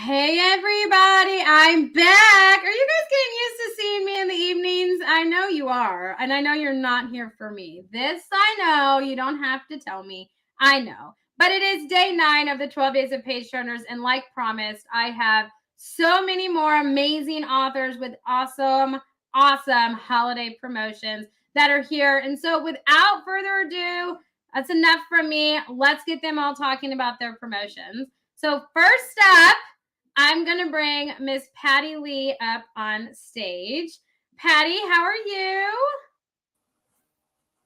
Hey everybody, I'm back. Are you guys getting used to seeing me in the evenings? I know you are, and I know you're not here for me. This I know, you don't have to tell me. I know. But it is day 9 of the 12 Days of Page Turners, and like promised, I have so many more amazing authors with awesome holiday promotions that are here. And so without further ado, that's enough from me. Let's get them all talking about their promotions. So first up, I'm going to bring Miss Patty Lee up on stage. Patty, how are you?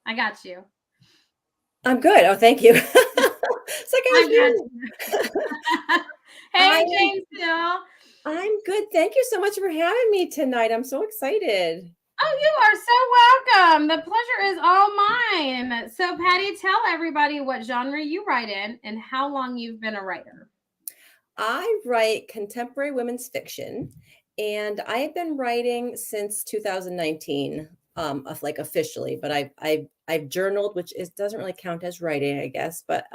I got you. I'm good. Oh, thank you. It's like I was I got muted. you. I Hey, am James Hill. I'm good. Thank you so much for having me tonight. I'm so excited. Oh, you are so welcome. The pleasure is all mine. So, Patty, tell everybody what genre you write in and how long you've been a writer. I write contemporary women's fiction, and I've been writing since 2019, like officially. But I've journaled, which doesn't really count as writing, I guess. But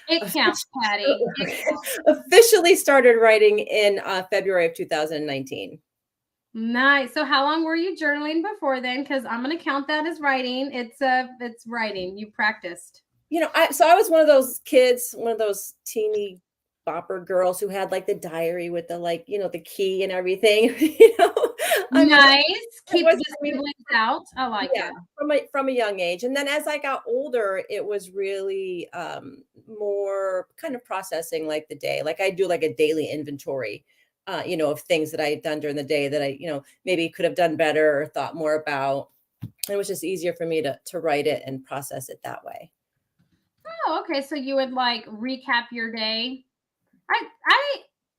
It counts, Patty. It officially started writing in February of 2019. Nice. So how long were you journaling before then? Because I'm gonna count that as writing. It's writing. You practiced. I was one of those kids, one of those teeny bopper girls who had like the diary with the the key and everything. I mean, Nice. it Keep was, the I mean, scribblings out. I like yeah, it. from a young age. And then as I got older, it was really more kind of processing like the day. Like I do like a daily inventory, of things that I had done during the day that I, maybe could have done better or thought more about. And it was just easier for me to write it and process it that way. Oh, okay. So you would like recap your day.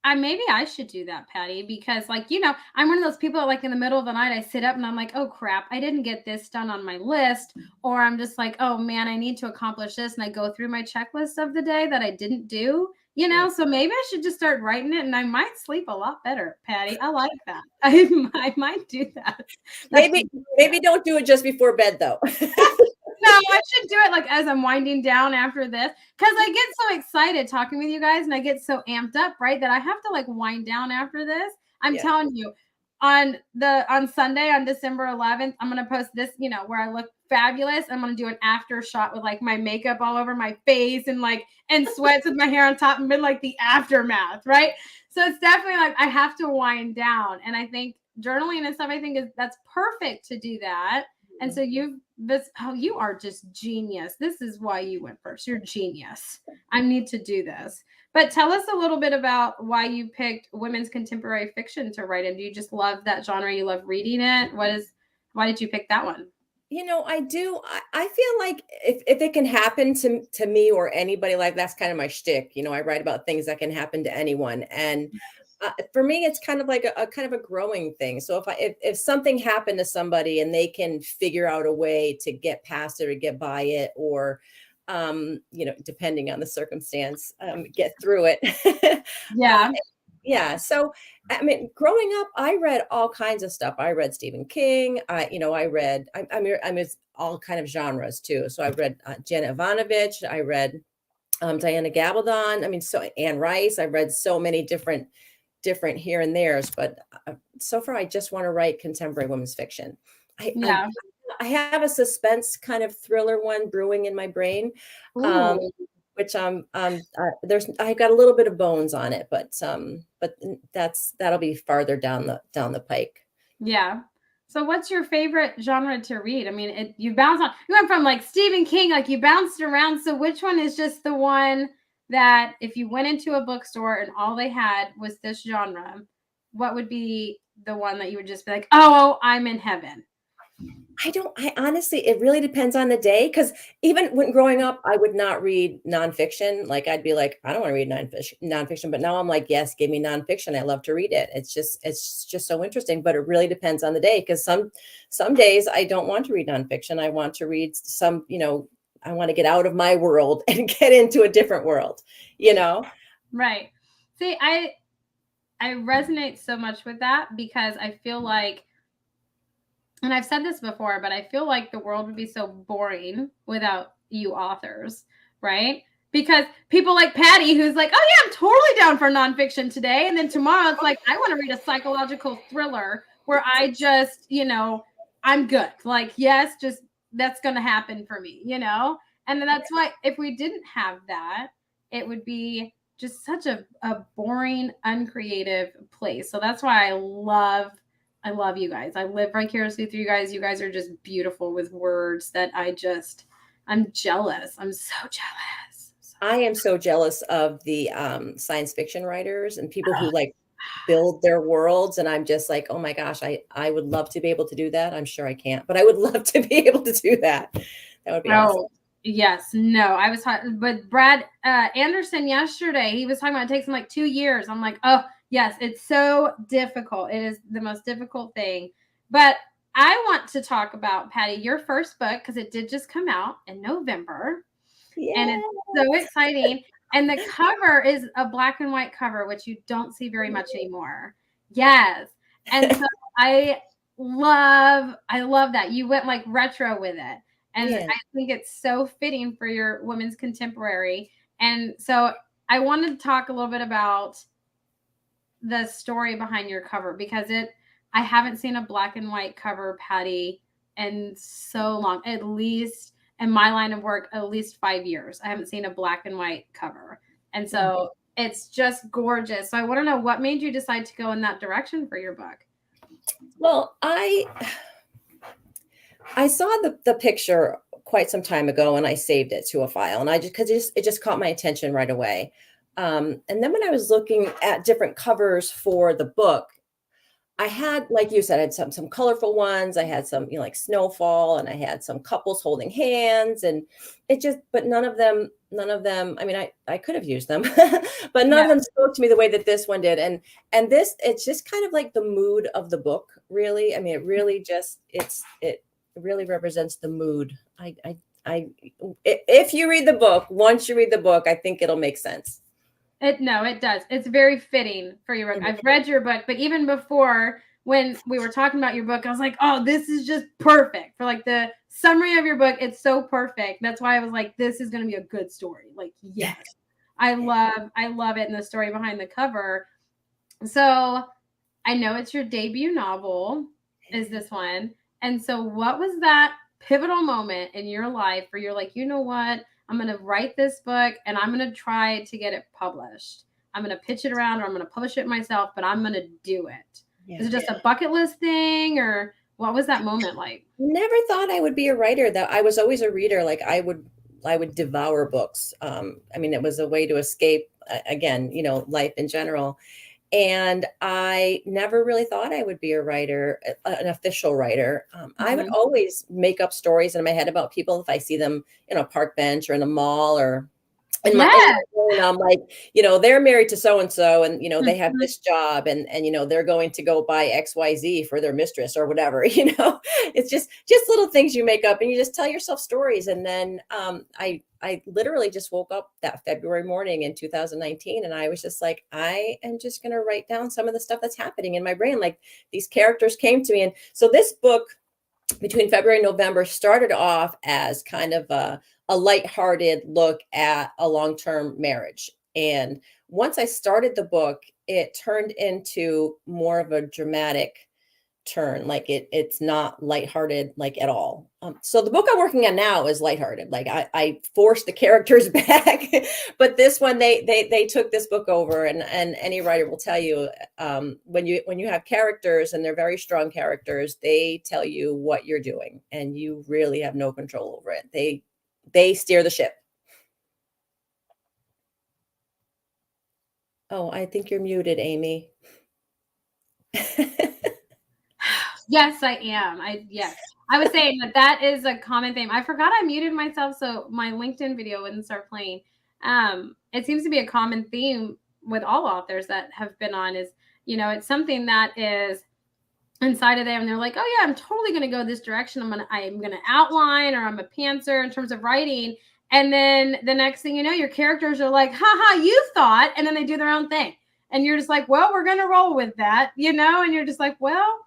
I maybe I should do that, Patty, because I'm one of those people that, like, in the middle of the night I sit up and I'm like, oh crap, I didn't get this done on my list. Or I'm just like, oh man, I need to accomplish this. And I go through my checklist of the day that I didn't do. So maybe I should just start writing it and I might sleep a lot better, Patty. I like that. I might do that. That's Maybe maybe don't do it just before bed though. No, I should do it like as I'm winding down after this because I get so excited talking with you guys and I get so amped up, right? That I have to like wind down after this. I'm Yeah. telling you, on Sunday on December 11th, I'm gonna post this, where I look fabulous. I'm gonna do an after shot with like my makeup all over my face and sweats with my hair on top and been like the aftermath, right? So it's definitely like I have to wind down, and I think journaling and stuff, I think that's perfect to do that. And so you are just genius. This is why you went first. You're genius. I need to do this. But tell us a little bit about why you picked women's contemporary fiction to write in. Do you just love that genre? You love reading it? Why did you pick that one? I do. I feel like if it can happen to me or anybody, like that's kind of my shtick. I write about things that can happen to anyone, and for me, it's kind of like a kind of a growing thing. So if something happened to somebody and they can figure out a way to get past it or get by it, or depending on the circumstance, get through it. uh, Yeah. yeah. So, I mean, growing up, I read all kinds of stuff. I read Stephen King. I read, I'm all kind of genres too. So I read Jenna Ivanovich. I read Diana Gabaldon. I mean, so Anne Rice. I read so many different here and there's, but so far I just want to write contemporary women's fiction. I, I Yeah. I have a suspense kind of thriller one brewing in my brain. Um, Ooh. which there's I got a little bit of bones on it, but that'll be farther down the pike. Yeah. So what's your favorite genre to read? I mean, you went from like Stephen King, like you bounced around. So which one is just the one that if you went into a bookstore and all they had was this genre, what would be the one that you would just be like, oh, I'm in heaven? I honestly, it really depends on the day. Because even when growing up, I would not read nonfiction. Like I'd be like, I don't want to read nonfiction, but now I'm like, yes, give me nonfiction. I love to read it. It's just so interesting. But it really depends on the day, because some days I don't want to read nonfiction. I want to read I want to get out of my world and get into a different world, you know? Right. See, I resonate so much with that because I feel like, and I've said this before, but I feel like the world would be so boring without you authors, right? because people like Patty, who's like, oh yeah, I'm totally down for nonfiction today. And then tomorrow it's like, I want to read a psychological thriller where I just, I'm good. Like, yes, just that's going to happen for me, And then that's why if we didn't have that, it would be just such a boring, uncreative place. So that's why I love you guys. I live vicariously through you guys. You guys are just beautiful with words that I'm jealous. I'm so jealous. I am so jealous of the science fiction writers and people who like build their worlds. And I'm just like, oh my gosh, I would love to be able to do that. I'm sure I can't, but I would love to be able to do that. That would be awesome. Yes, no, I was talking, but Brad Anderson yesterday, he was talking about it takes him like 2 years. I'm like, oh yes, it's so difficult. It is the most difficult thing. But I want to talk about, Patty, your first book, because it did just come out in November. Yes. And it's so exciting. And the cover is a black and white cover, which you don't see very much anymore. Yes. And so I love that. You went like retro with it. And I think it's so fitting for your women's contemporary. And so I wanted to talk a little bit about the story behind your cover, because I haven't seen a black and white cover, Patty, in so long, at least in my line of work, at least 5 years. I haven't seen a black and white cover. And so it's just gorgeous. So I want to know what made you decide to go in that direction for your book. Well, I saw the picture quite some time ago and I saved it to a file, and because it just caught my attention right away. And then when I was looking at different covers for the book, I had, like you said, I had some colorful ones. I had some, like snowfall, and I had some couples holding hands, and but none of them, I mean, I could have used them, but none of them spoke to me the way that this one did. And this, it's just kind of like the mood of the book, really. I mean, it really just, it really represents the mood. If you read the book, once you read the book, I think it'll make sense. It does. It's very fitting for your book. I've read your book, but even before, when we were talking about your book, I was like, oh, this is just perfect for like the summary of your book. It's so perfect. That's why I was like, this is going to be a good story. Like, yes, I love it. And the story behind the cover. So I know it's your debut novel is this one. And so what was that pivotal moment in your life where you're like, you know what? I'm going to write this book and I'm going to try to get it published. I'm going to pitch it around, or I'm going to publish it myself, but I'm going to do it. Is it just a bucket list thing, or what was that moment like? Never thought I would be a writer. That I was always a reader. Like I would devour books. I mean, it was a way to escape, again, life in general. And I never really thought I would be a writer, an official writer. I would always make up stories in my head about people if I see them in a park bench or in a mall or in my and I'm like, they're married to so-and-so and, they have this job and, they're going to go buy XYZ for their mistress or whatever, it's just little things you make up and you just tell yourself stories. And then I literally just woke up that February morning in 2019 and I was just like, I am just going to write down some of the stuff that's happening in my brain. Like these characters came to me. And so this book between February and November started off as kind of a lighthearted look at a long-term marriage. And once I started the book, it turned into more of a dramatic turn. Like it's not lighthearted like at all. So the book I'm working on now is lighthearted. Like I forced the characters back, but this one they took this book over, and any writer will tell you when you have characters and they're very strong characters, they tell you what you're doing and you really have no control over it. They steer the ship. Oh, I think you're muted, Amy. Yes, I am. I was saying that is a common theme. I forgot I muted myself so my LinkedIn video wouldn't start playing. It seems to be a common theme with all authors that have been on is, it's something that is inside of them and they're like, oh yeah, I'm totally going to go this direction. I'm going to outline, or I'm a pantser in terms of writing. And then the next thing you know, your characters are like, haha, you thought, and then they do their own thing. And you're just like, well, we're going to roll with that, and you're just like, well,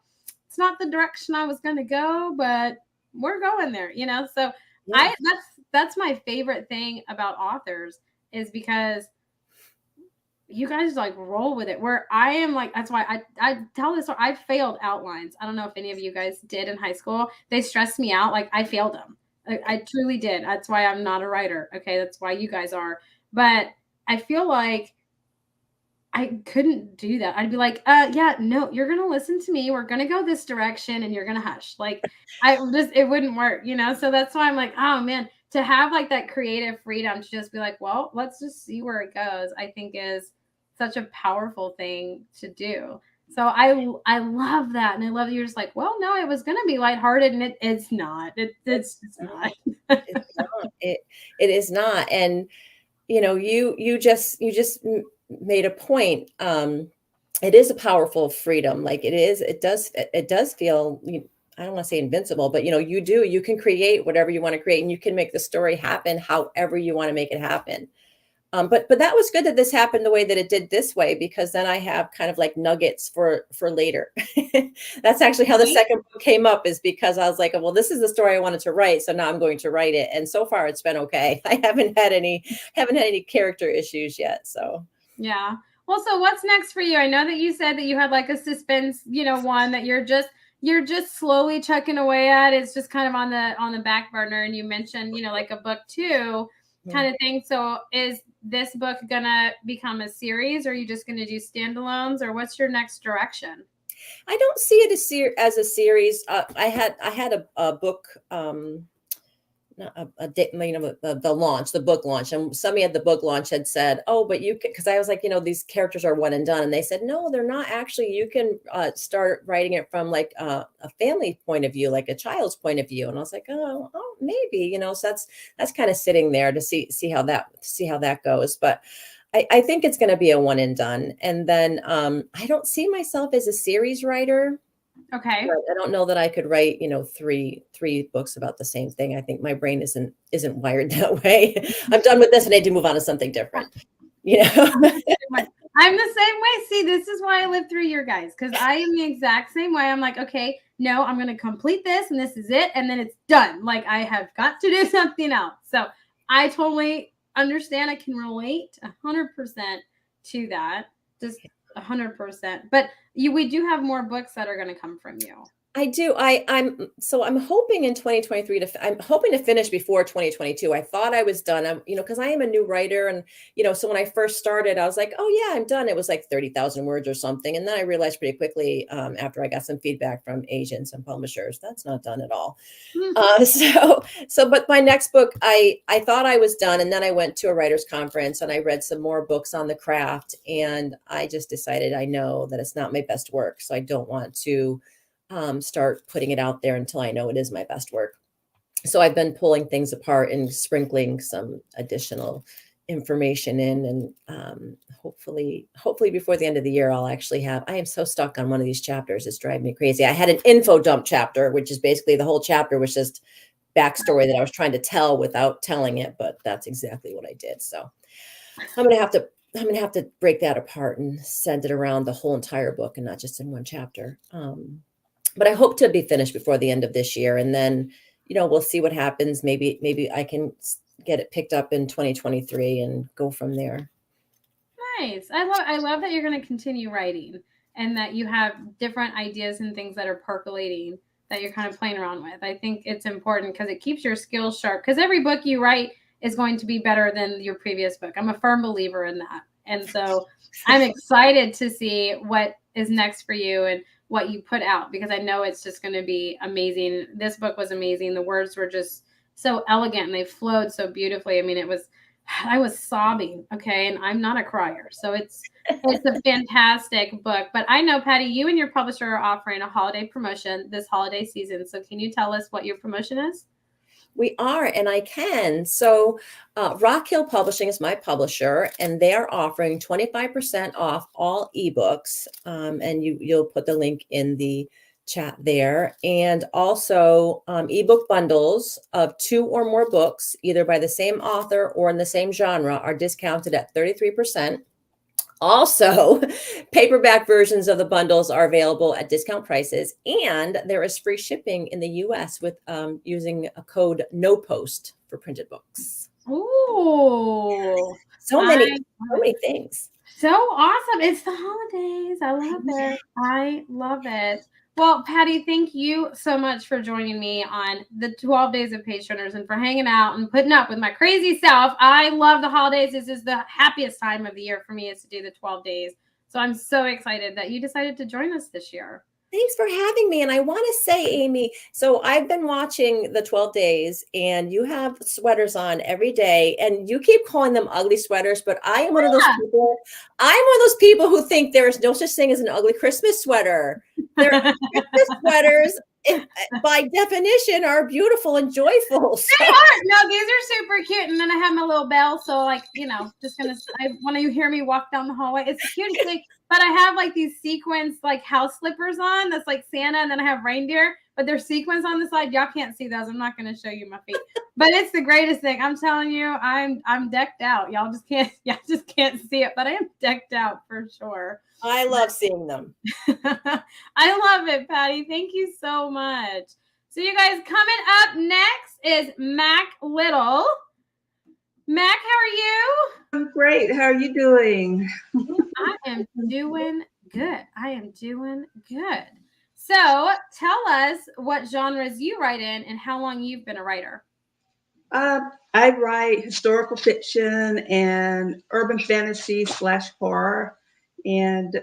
it's not the direction I was going to go, but we're going there, So that's my favorite thing about authors is because you guys like roll with it. Where I am like, that's why I tell this. I failed outlines. I don't know if any of you guys did in high school. They stressed me out. Like I failed them. I truly did. That's why I'm not a writer. Okay, that's why you guys are. But I feel like I couldn't do that. I'd be like, yeah, no, you're gonna listen to me. We're gonna go this direction, and you're gonna hush. Like, it wouldn't work, you know. So that's why I'm like, oh man, to have like that creative freedom to just be like, well, let's just see where it goes. I think is such a powerful thing to do. So I love that, and I love that you're just like, well, no, it was gonna be lighthearted, and it's not. It's just not. It's not. It is not. And you just made a point. It is a powerful freedom. Like it does feel, I don't want to say invincible, but you can create whatever you want to create, and you can make the story happen however you want to make it happen. But that was good that this happened the way that it did this way, because then I have kind of like nuggets for later. That's actually how the second book came up, is because I was like, well, this is the story I wanted to write, so now I'm going to write it. And so far it's been okay. I haven't had any character issues yet. So yeah. Well, so what's next for you? I know that you said that you had like a suspense, one that you're just slowly chucking away at. It's just kind of on the back burner, and you mentioned, like a book 2 kind of thing. So is this book gonna become a series, or are you just gonna do standalones, or what's your next direction? I don't see it as a series. I had a book, the book launch, and somebody at the book launch had said, oh, but you can, because I was like, these characters are one and done, and they said, no, they're not. Actually, you can start writing it from like a family point of view, like a child's point of view. And I was like, oh maybe, so that's kind of sitting there to see how that goes. But I think it's going to be a one and done. And then I don't see myself as a series writer. Okay. I don't know that I could write, three books about the same thing. I think my brain isn't wired that way. I'm done with this and I need to move on to something different. I'm the same way. See, this is why I live through your guys, because I am the exact same way. I'm like, okay, no, I'm going to complete this, and this is it, and then it's done. Like, I have got to do something else. So I totally understand. I can relate 100% to that. Just 100%. But we do have more books that are going to come from you. I do. I'm hoping in 2023 I'm hoping to finish before 2022. I thought I was done. Because I am a new writer, and so when I first started, I was like, oh yeah, I'm done. It was like 30,000 words or something, and then I realized pretty quickly, after I got some feedback from agents and publishers, that's not done at all. But my next book, I thought I was done, and then I went to a writers conference and I read some more books on the craft, and I just decided I know that it's not my best work, so I don't want to start putting it out there until I know it is my best work. So I've been pulling things apart and sprinkling some additional information in, and hopefully before the end of the year, I'll actually I am so stuck on one of these chapters. It's driving me crazy. I had an info dump chapter, which is basically the whole chapter was just backstory that I was trying to tell without telling it, but that's exactly what I did. So I'm going to have to break that apart and send it around the whole entire book and not just in one chapter. But I hope to be finished before the end of this year. And then, we'll see what happens. Maybe I can get it picked up in 2023 and go from there. Nice. I love that you're going to continue writing, and that you have different ideas and things that are percolating that you're kind of playing around with. I think it's important because it keeps your skills sharp, because every book you write is going to be better than your previous book. I'm a firm believer in that. And so I'm excited to see what is next for you and what you put out, because I know it's just going to be amazing. This book was amazing. The words were just so elegant and they flowed so beautifully. I mean, I was sobbing. Okay. And I'm not a crier. So it's a fantastic book. But I know, Patty, you and your publisher are offering a holiday promotion this holiday season. So can you tell us what your promotion is? We are, and I can. So Rock Hill Publishing is my publisher, and they are offering 25% off all ebooks. And you'll put the link in the chat there. And also ebook bundles of 2 or more books, either by the same author or in the same genre, are discounted at 33%. Also, paperback versions of the bundles are available at discount prices, and there is free shipping in the US with using a code NOPOST for printed books. Ooh, So many, so many things. So awesome. It's the holidays. I love it. I love it. Well, Patty, thank you so much for joining me on the 12 Days of Page Turners and for hanging out and putting up with my crazy self. I love the holidays. This is the happiest time of the year for me, is to do the 12 days. So I'm so excited that you decided to join us this year. Thanks for having me. And I want to say, Amy, so I've been watching the 12 days and you have sweaters on every day and you keep calling them ugly sweaters, but I am one of those people. I'm one of those people who think there is no such thing as an ugly Christmas sweater. Christmas sweaters, by definition, are beautiful and joyful. So. They are. No, these are super cute. And then I have my little bell. So when you hear me walk down the hallway, it's the cutest thing. But I have like these sequins, like house slippers on. That's like Santa. And then I have reindeer, but there's sequins on the side. Y'all can't see those. I'm not going to show you my feet, but it's the greatest thing. I'm telling you, I'm decked out. Y'all just can't see it, but I am decked out for sure. I love seeing them. I love it, Patty. Thank you so much. So you guys, coming up next is Mac Little. Mac, how are you? I'm great. How are you doing? I am doing good. So tell us what genres you write in and how long you've been a writer. I write historical fiction and urban fantasy / horror. And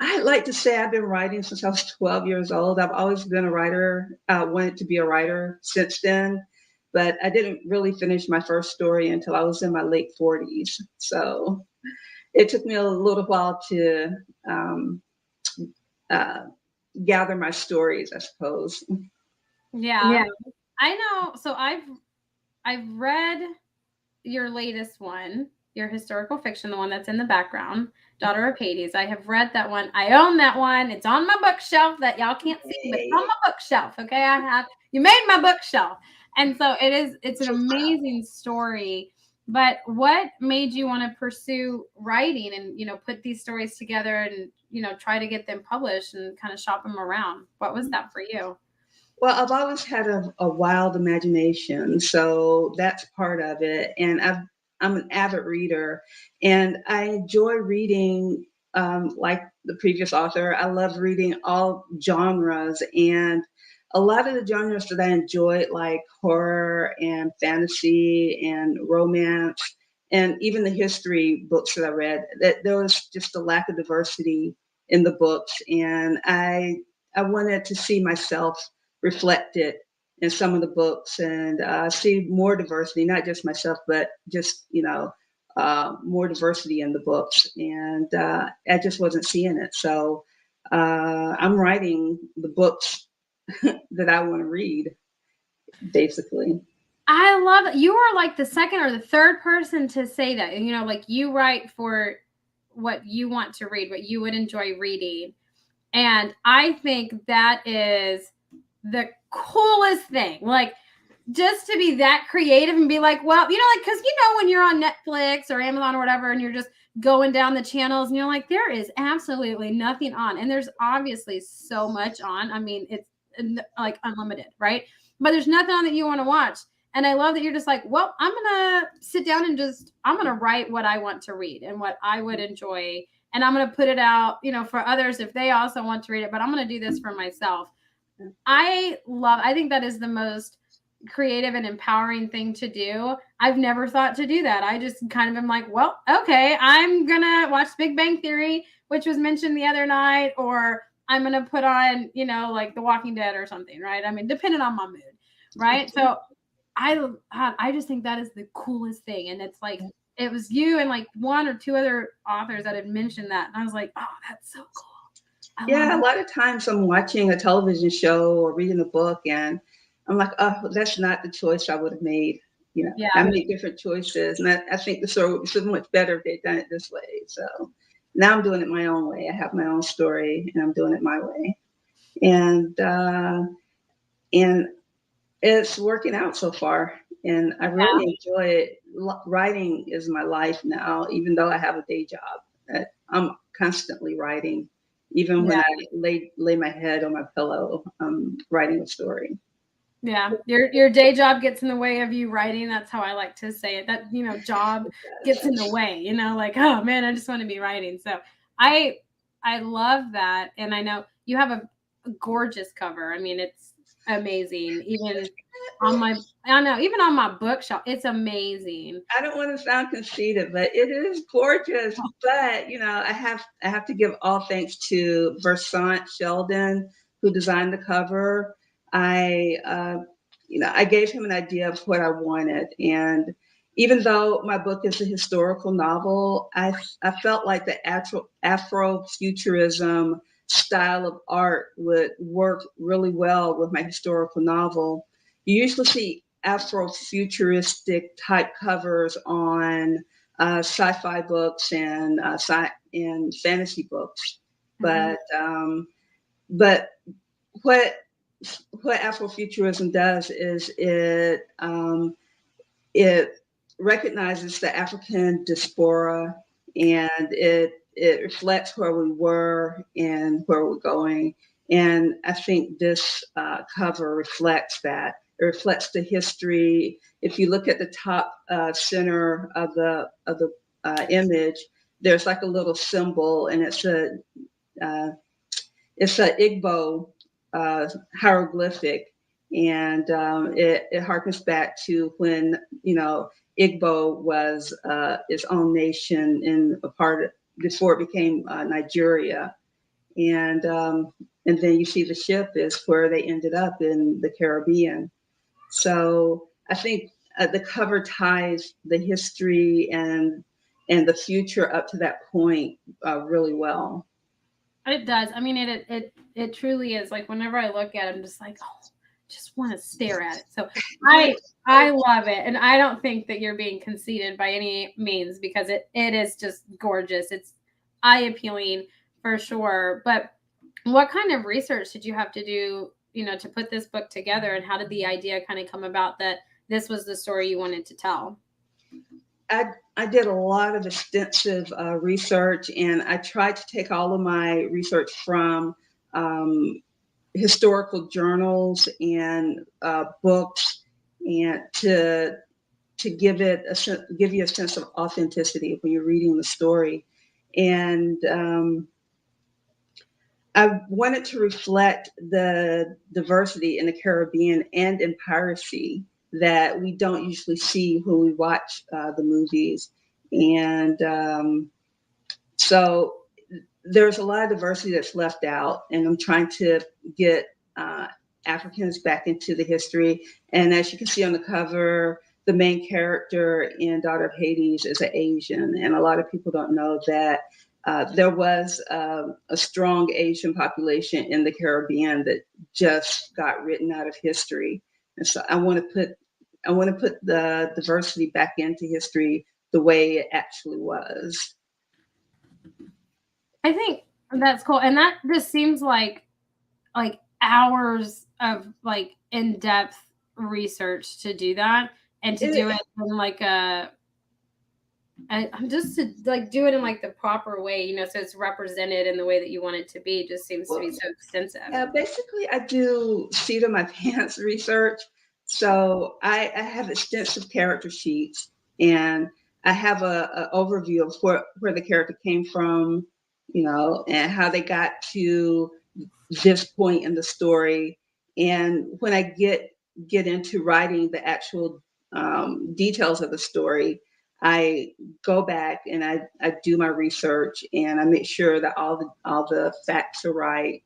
I like to say I've been writing since I was 12 years old. I've always been a writer, wanted to be a writer since then. But I didn't really finish my first story until I was in my late 40s. So it took me a little while to gather my stories, I suppose. Yeah. I know. So I've read your latest one, your historical fiction, the one that's in the background, Daughter of Hades. I have read that one. I own that one. It's on my bookshelf that y'all can't see, but it's on my bookshelf. Okay. You made my bookshelf. And so it's an amazing story. But what made you want to pursue writing and, put these stories together and, try to get them published and kind of shop them around? What was that for you? Well, I've always had a wild imagination, so that's part of it. And I'm an avid reader, and I enjoy reading like the previous author. I love reading all genres, and a lot of the genres that I enjoy, like horror and fantasy and romance, and even the history books that I read, that there was just a lack of diversity in the books. And I wanted to see myself reflected in some of the books and see more diversity, not just myself, but just, more diversity in the books. And I just wasn't seeing it. So I'm writing the books that I want to read, basically. I love it. You are like the second or the third person to say that. Like you write for what you want to read, what you would enjoy reading. And I think that is the coolest thing. Like, just to be that creative and be like, well, because when you're on Netflix or Amazon or whatever, and you're just going down the channels and you're like, there is absolutely nothing on. And there's obviously so much on. I mean, it's like unlimited, right? But there's nothing on that you want to watch. And I love that you're just like, well, I'm going to sit down and I'm going to write what I want to read and what I would enjoy. And I'm going to put it out, for others if they also want to read it. But I'm going to do this for myself. I think that is the most creative and empowering thing to do. I've never thought to do that. I just kind of am like, well, okay, I'm going to watch Big Bang Theory, which was mentioned the other night, or I'm going to put on, like The Walking Dead or something, right? I mean, depending on my mood, right? So I just think that is the coolest thing. And it's like, it was you and like one or two other authors that had mentioned that. And I was like, oh, that's so cool. Yeah, a lot of times I'm watching a television show or reading a book and I'm like, oh, that's not the choice I would have made. I made different choices. And I think the story would be so much better if they'd done it this way. So now I'm doing it my own way. I have my own story and I'm doing it my way. And it's working out so far. And I really enjoy it. Writing is my life now, even though I have a day job. I'm constantly writing. Even when I lay my head on my pillow, I'm writing a story. Yeah, your day job gets in the way of you writing. That's how I like to say it. That, job gets in the way, like, oh man, I just want to be writing. So I love that. And I know you have a gorgeous cover. I mean, it's amazing. Even on my bookshelf, it's amazing. I don't want to sound conceited, but it is gorgeous. But I have to give all thanks to Versant Sheldon, who designed the cover. I gave him an idea of what I wanted, and even though my book is a historical novel, I felt like the Afrofuturism style of art would work really well with my historical novel. You usually see Afrofuturistic type covers on sci-fi books and and fantasy books, Mhm. but what Afrofuturism does is it recognizes the African diaspora, and it reflects where we were and where we're going. And I think this cover reflects that. It reflects the history. If you look at the top center of the image, there's like a little symbol, and uh, it's a Igbo hieroglyphic, and it harkens back to when Igbo was its own nation in a part of, before it became Nigeria, and then you see the ship is where they ended up in the Caribbean. So I think the cover ties the history and the future up to that point really well. It does. I mean, it truly is. Like whenever I look at it, I'm just like, oh, just want to stare at it. So I I love it, and I don't think that you're being conceited by any means because it is just gorgeous. It's eye appealing for sure. But what kind of research did you have to do, to put this book together, and how did the idea kind of come about that this was the story you wanted to tell? I did a lot of extensive research, and I tried to take all of my research from um, historical journals and books, and to give you a sense of authenticity when you're reading the story. And I wanted to reflect the diversity in the Caribbean and in piracy that we don't usually see when we watch the movies. And so there's a lot of diversity that's left out, and I'm trying to get uh, Africans back into the history. And as you can see on the cover, the main character in Daughter of Hades is an Asian, and a lot of people don't know that there was a strong Asian population in the Caribbean that just got written out of history. And so I want to put the diversity back into history the way it actually was. I think that's cool, and that just seems like hours of like in-depth research to do that and to do It, it in like I'm just to like do it in like the proper way, so it's represented in the way that you want it to be. Just seems to well, be so extensive. basically, I do seat of my pants research. So I have extensive character sheets, and I have a overview of where the character came from, and how they got to this point in the story. And when I get into writing the actual details of the story, I go back and I do my research, and I make sure that all the facts are right,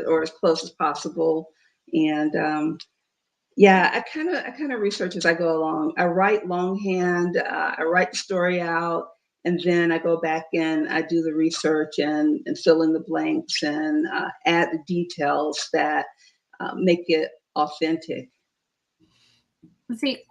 or as close as possible. And yeah, I kind of research as I go along. I write longhand. I write the story out, and then I go back and I do the research and fill in the blanks and add the details that make it authentic. See,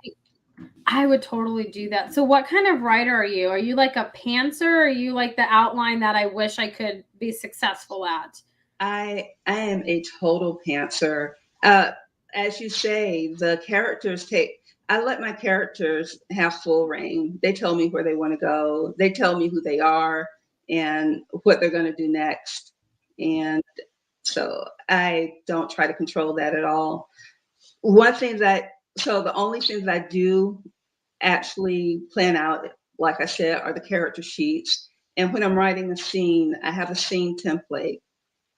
I would totally do that. So what kind of writer are you? Are you like a pantser? Or are you like the outline that I wish I could be successful at? I am a total pantser. Uh, as you say, the characters take. I let my characters have full reign. They tell me where they want to go. They tell me who they are and what they're going to do next. And so I don't try to control that at all. one thing that so the only thing that I do actually plan out, like I said, are the character sheets. And when I'm writing a scene, I have a scene template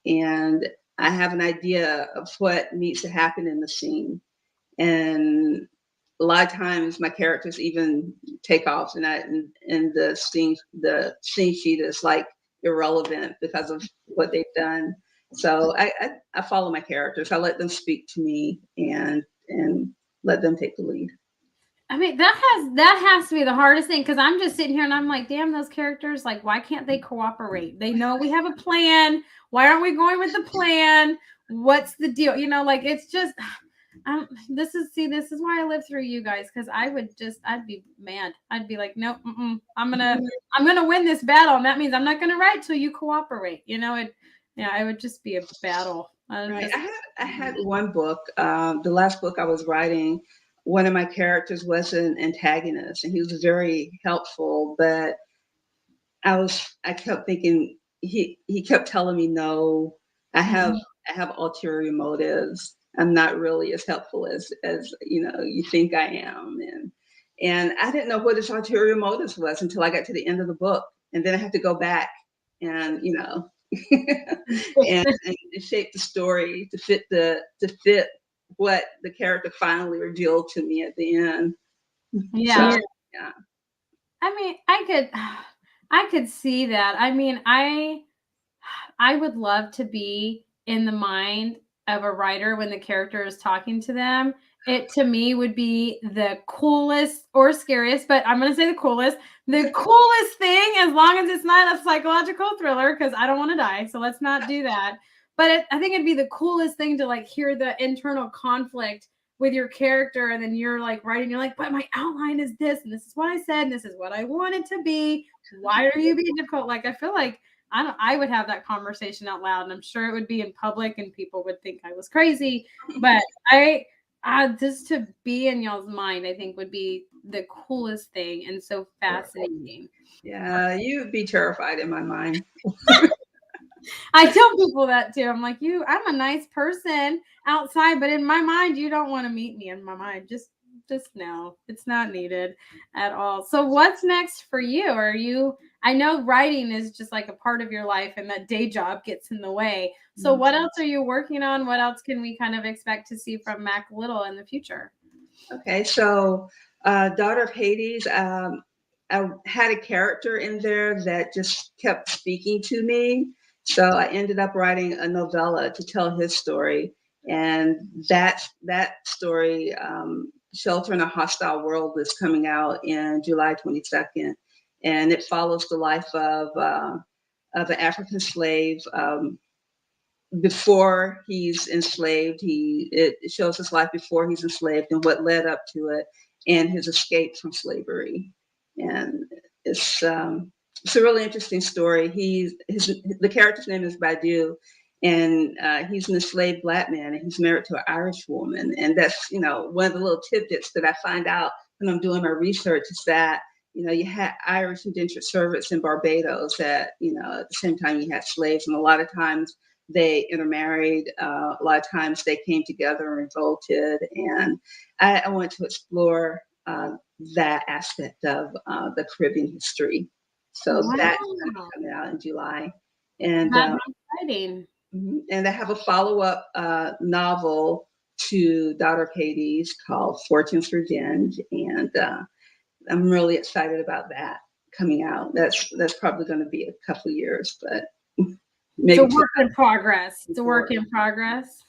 and I have an idea of what needs to happen in the scene. And a lot of times my characters even take off and the scene sheet is like irrelevant because of what they've done. So I follow my characters. I let them speak to me and let them take the lead. I mean, that has to be the hardest thing because I'm just sitting here and I'm like, damn, those characters, like, why can't they cooperate? They know we have a plan. Why aren't we going with the plan? What's the deal? You know, like it's just this is why I live through you guys because I'd be mad. I'd be like, nope, I'm gonna win this battle, and that means I'm not gonna write till you cooperate. You know, it would just be a battle. Right. I had one book. The last book I was writing, one of my characters was an antagonist, and he was very helpful. But I kept thinking he kept telling me no. I have ulterior motives. I'm not really as helpful as you think I am, and I didn't know what his ulterior motives was until I got to the end of the book, and then I had to go back and and shape the story to fit what the character finally revealed to me at the end. Yeah. So, yeah. I mean, I could see that. I mean, I would love to be in the mind of a writer when the character is talking to them. It to me would be the coolest or scariest, but I'm going to say the coolest thing as long as it's not a psychological thriller because I don't want to die. So let's not do that. But I think it'd be the coolest thing to like hear the internal conflict with your character and then you're like writing, you're like, but my outline is this and this is what I said and this is what I want it to be. Why are you being difficult? Like I feel like I would have that conversation out loud and I'm sure it would be in public and people would think I was crazy. But just to be in y'all's mind, I think would be the coolest thing and so fascinating. Yeah, you'd be terrified in my mind. I tell people that too. I'm like, I'm a nice person outside, but in my mind, you don't want to meet me in my mind. Just no, it's not needed at all. So what's next for you? I know writing is just like a part of your life and that day job gets in the way. So what else are you working on? What else can we kind of expect to see from Mac Little in the future? Okay, so Daughter of Hades, I had a character in there that just kept speaking to me. So I ended up writing a novella to tell his story. And that story, Shelter in a Hostile World, is coming out in July 22nd. And it follows the life of an African slave. Before he's enslaved, it shows his life before he's enslaved and what led up to it, and his escape from slavery. And it's a really interesting story. The character's name is Badu, and he's an enslaved Black man, and he's married to an Irish woman. And that's one of the little tidbits that I find out when I'm doing my research is that you had Irish indentured servants in Barbados at at the same time you had slaves, and a lot of times they intermarried. A lot of times they came together and revolted, and I want to explore that aspect of the Caribbean history. So that's coming out in July, and That's exciting. And I have a follow-up novel to Daughter of Hades called Fortune's Revenge, and I'm really excited about that coming out. That's probably going to be a couple years, but maybe it's a work in progress. It's a work in progress.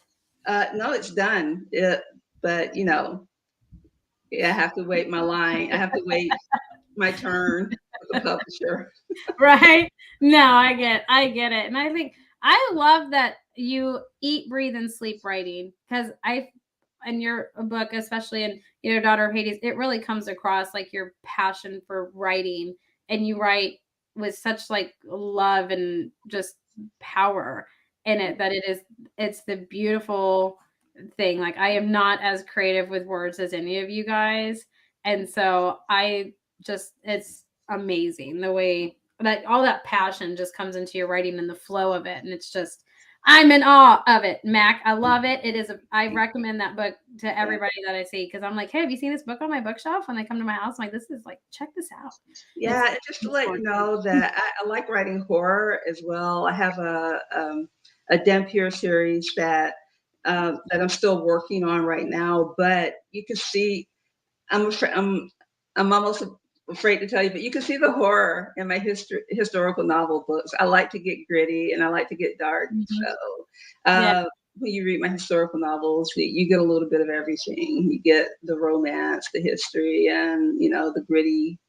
No, it's done. But I have to wait my line. I have to wait my turn with the publisher. Right? No, I get it. And I think I love that you eat, breathe, and sleep writing because in your book, especially in Daughter of Hades, it really comes across like your passion for writing and you write with such like love and just power in it that it's the beautiful thing. Like I am not as creative with words as any of you guys. And so it's amazing the way that all that passion just comes into your writing and the flow of it. And it's just, I'm in awe of it, Mac. I love it. I recommend that book to everybody that I see because I'm like, hey, have you seen this book on my bookshelf? When they come to my house, I'm like, this is like, check this out. Yeah, and just to let you know that I like writing horror as well. I have a Dampier series that I'm still working on right now, but you can see I'm afraid I'm almost afraid to tell you, but you can see the horror in my historical novel books. I like to get gritty and I like to get dark. So when you read my historical novels, you get a little bit of everything. You get the romance, the history, and the gritty,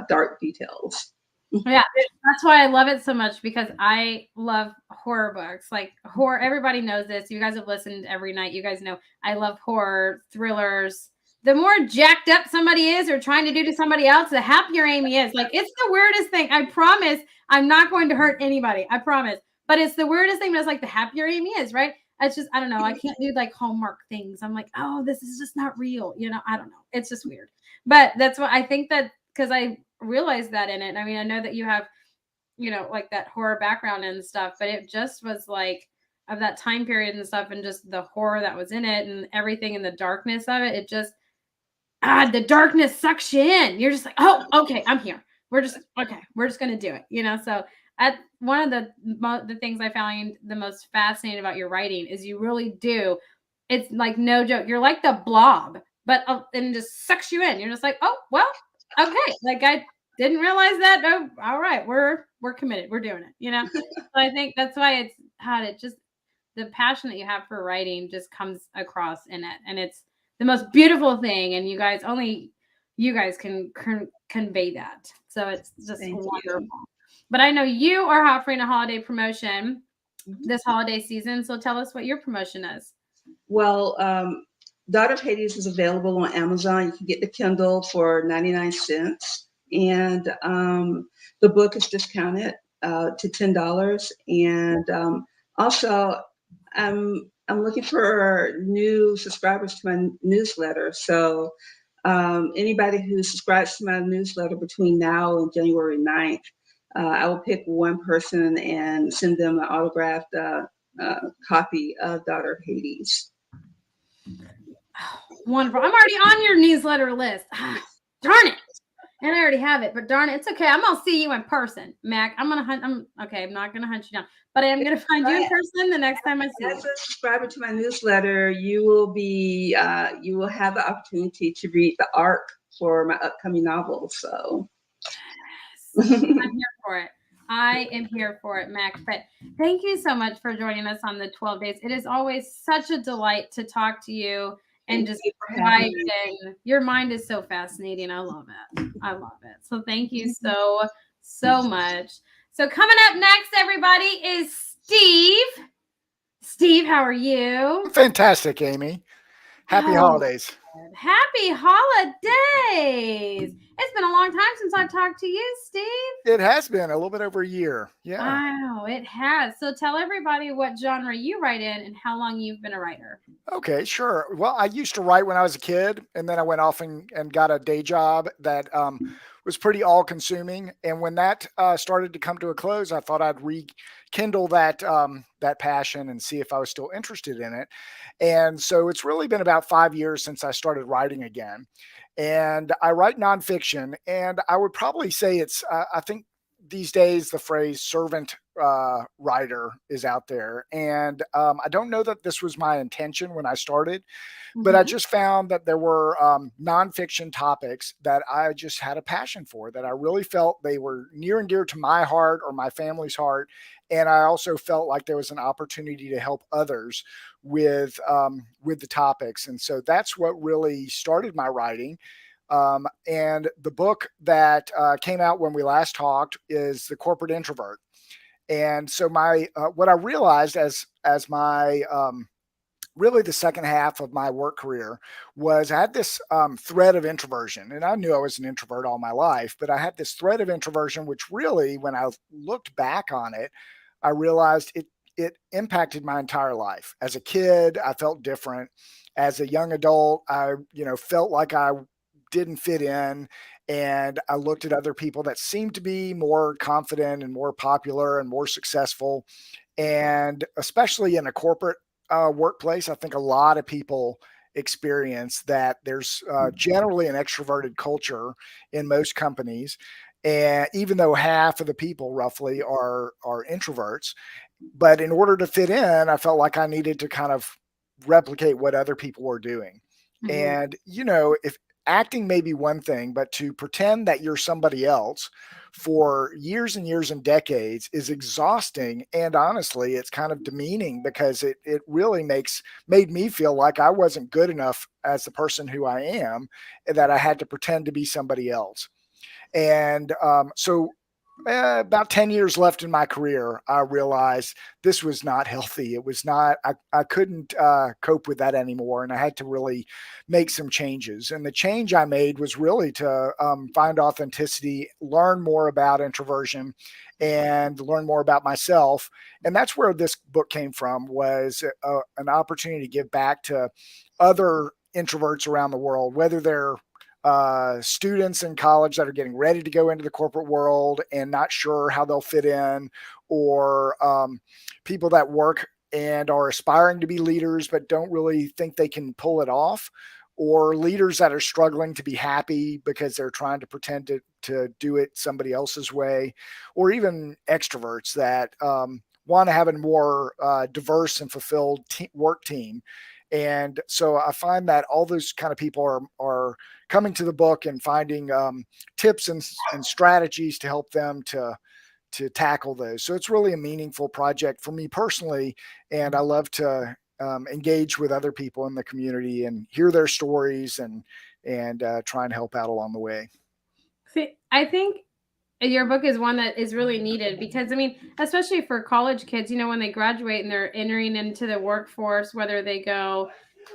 dark details. Yeah, that's why I love it so much because I love horror books. Like horror, everybody knows this. You guys have listened every night. You guys know I love horror, thrillers. The more jacked up somebody is or trying to do to somebody else, the happier Amy is. Like it's the weirdest thing. I promise I'm not going to hurt anybody. I promise. But it's the weirdest thing, but it's like the happier Amy is, right? It's just, I don't know. I can't do like Hallmark things. I'm like, oh, this is just not real. I don't know. It's just weird. But that's what I think that because I realized that in it. I mean, I know that you have, like that horror background and stuff, but it just was like of that time period and stuff and just the horror that was in it and everything and the darkness of it. It just, the darkness sucks you in. You're just like, oh, okay, I'm here. We're just going to do it, So one of the things I found the most fascinating about your writing is you really do. It's like no joke. You're like the Blob, but and it just sucks you in. You're just like, oh, well, okay. Like I didn't realize that. Oh, all right. We're committed. We're doing it, So I think that's why it's how it just the passion that you have for writing just comes across in it. And it's the most beautiful thing. And you guys can convey that. So it's just wonderful. But I know you are offering a holiday promotion this holiday season. So tell us what your promotion is. Well, Daughter of Hades is available on Amazon. You can get the Kindle for 99 cents. And the book is discounted to $10. And also, I'm looking for new subscribers to my newsletter. So anybody who subscribes to my newsletter between now and January 9th, I will pick one person and send them an autographed copy of Daughter of Hades. Wonderful. I'm already on your newsletter list. Darn it. And I already have it, but darn it, it's okay. I'm gonna see you in person, Mac. I'm not gonna hunt you down, but I am gonna find you in person the next time I see you. As a subscriber to my newsletter, you will have the opportunity to read the arc for my upcoming novel. So yes. I'm here for it. I am here for it, Mac. But thank you so much for joining us on the 12 days. It is always such a delight to talk to you and just dive in. Your mind is so fascinating. I love it. So thank you so much. So coming up next, everybody, is Steve. Steve, how are you? Fantastic, Amy. Happy holidays. Happy holidays. It's been a long time since I've talked to you, Steve. It has been a little bit over a year. Yeah. Wow, it has. So tell everybody what genre you write in and how long you've been a writer. Okay, sure. Well, I used to write when I was a kid, and then I went off and got a day job that was pretty all-consuming. And when that started to come to a close, I thought I'd rekindle that passion and see if I was still interested in it. And so it's really been about 5 years since I started writing again. And I write nonfiction, and I would probably say it's, I think these days the phrase servant writer is out there. And I don't know that this was my intention when I started, but I just found that there were nonfiction topics that I just had a passion for, that I really felt they were near and dear to my heart or my family's heart. And I also felt like there was an opportunity to help others with the topics. And so that's what really started my writing. And the book that came out when we last talked is The Corporate Introvert. And so what I realized as my really the second half of my work career was I had this thread of introversion, and I knew I was an introvert all my life, but I had this thread of introversion, which really, when I looked back on it, I realized it impacted my entire life. As a kid, I felt different. As a young adult, I felt like I didn't fit in. And I looked at other people that seemed to be more confident and more popular and more successful. And especially in a corporate workplace, I think a lot of people experience that there's generally an extroverted culture in most companies. And even though half of the people roughly are introverts, but in order to fit in, I felt like I needed to kind of replicate what other people were doing. Mhm. And, if acting may be one thing, but to pretend that you're somebody else for years and years and decades is exhausting. And honestly, it's kind of demeaning because it really made me feel like I wasn't good enough as the person who I am, and that I had to pretend to be somebody else. And so about 10 years left in my career, I realized this was not healthy. It was not, I couldn't cope with that anymore. And I had to really make some changes. And the change I made was really to find authenticity, learn more about introversion, and learn more about myself. And that's where this book came from, was an opportunity to give back to other introverts around the world, whether they're students in college that are getting ready to go into the corporate world and not sure how they'll fit in, or people that work and are aspiring to be leaders but don't really think they can pull it off, or leaders that are struggling to be happy because they're trying to pretend to do it somebody else's way, or even extroverts that want to have a more diverse and fulfilled work team. And so I find that all those kind of people are coming to the book and finding tips and strategies to help them to tackle those. So it's really a meaningful project for me personally, and I love to engage with other people in the community and hear their stories and try and help out along the way. See, I think your book is one that is really needed because, I mean, especially for college kids, when they graduate and they're entering into the workforce, whether they go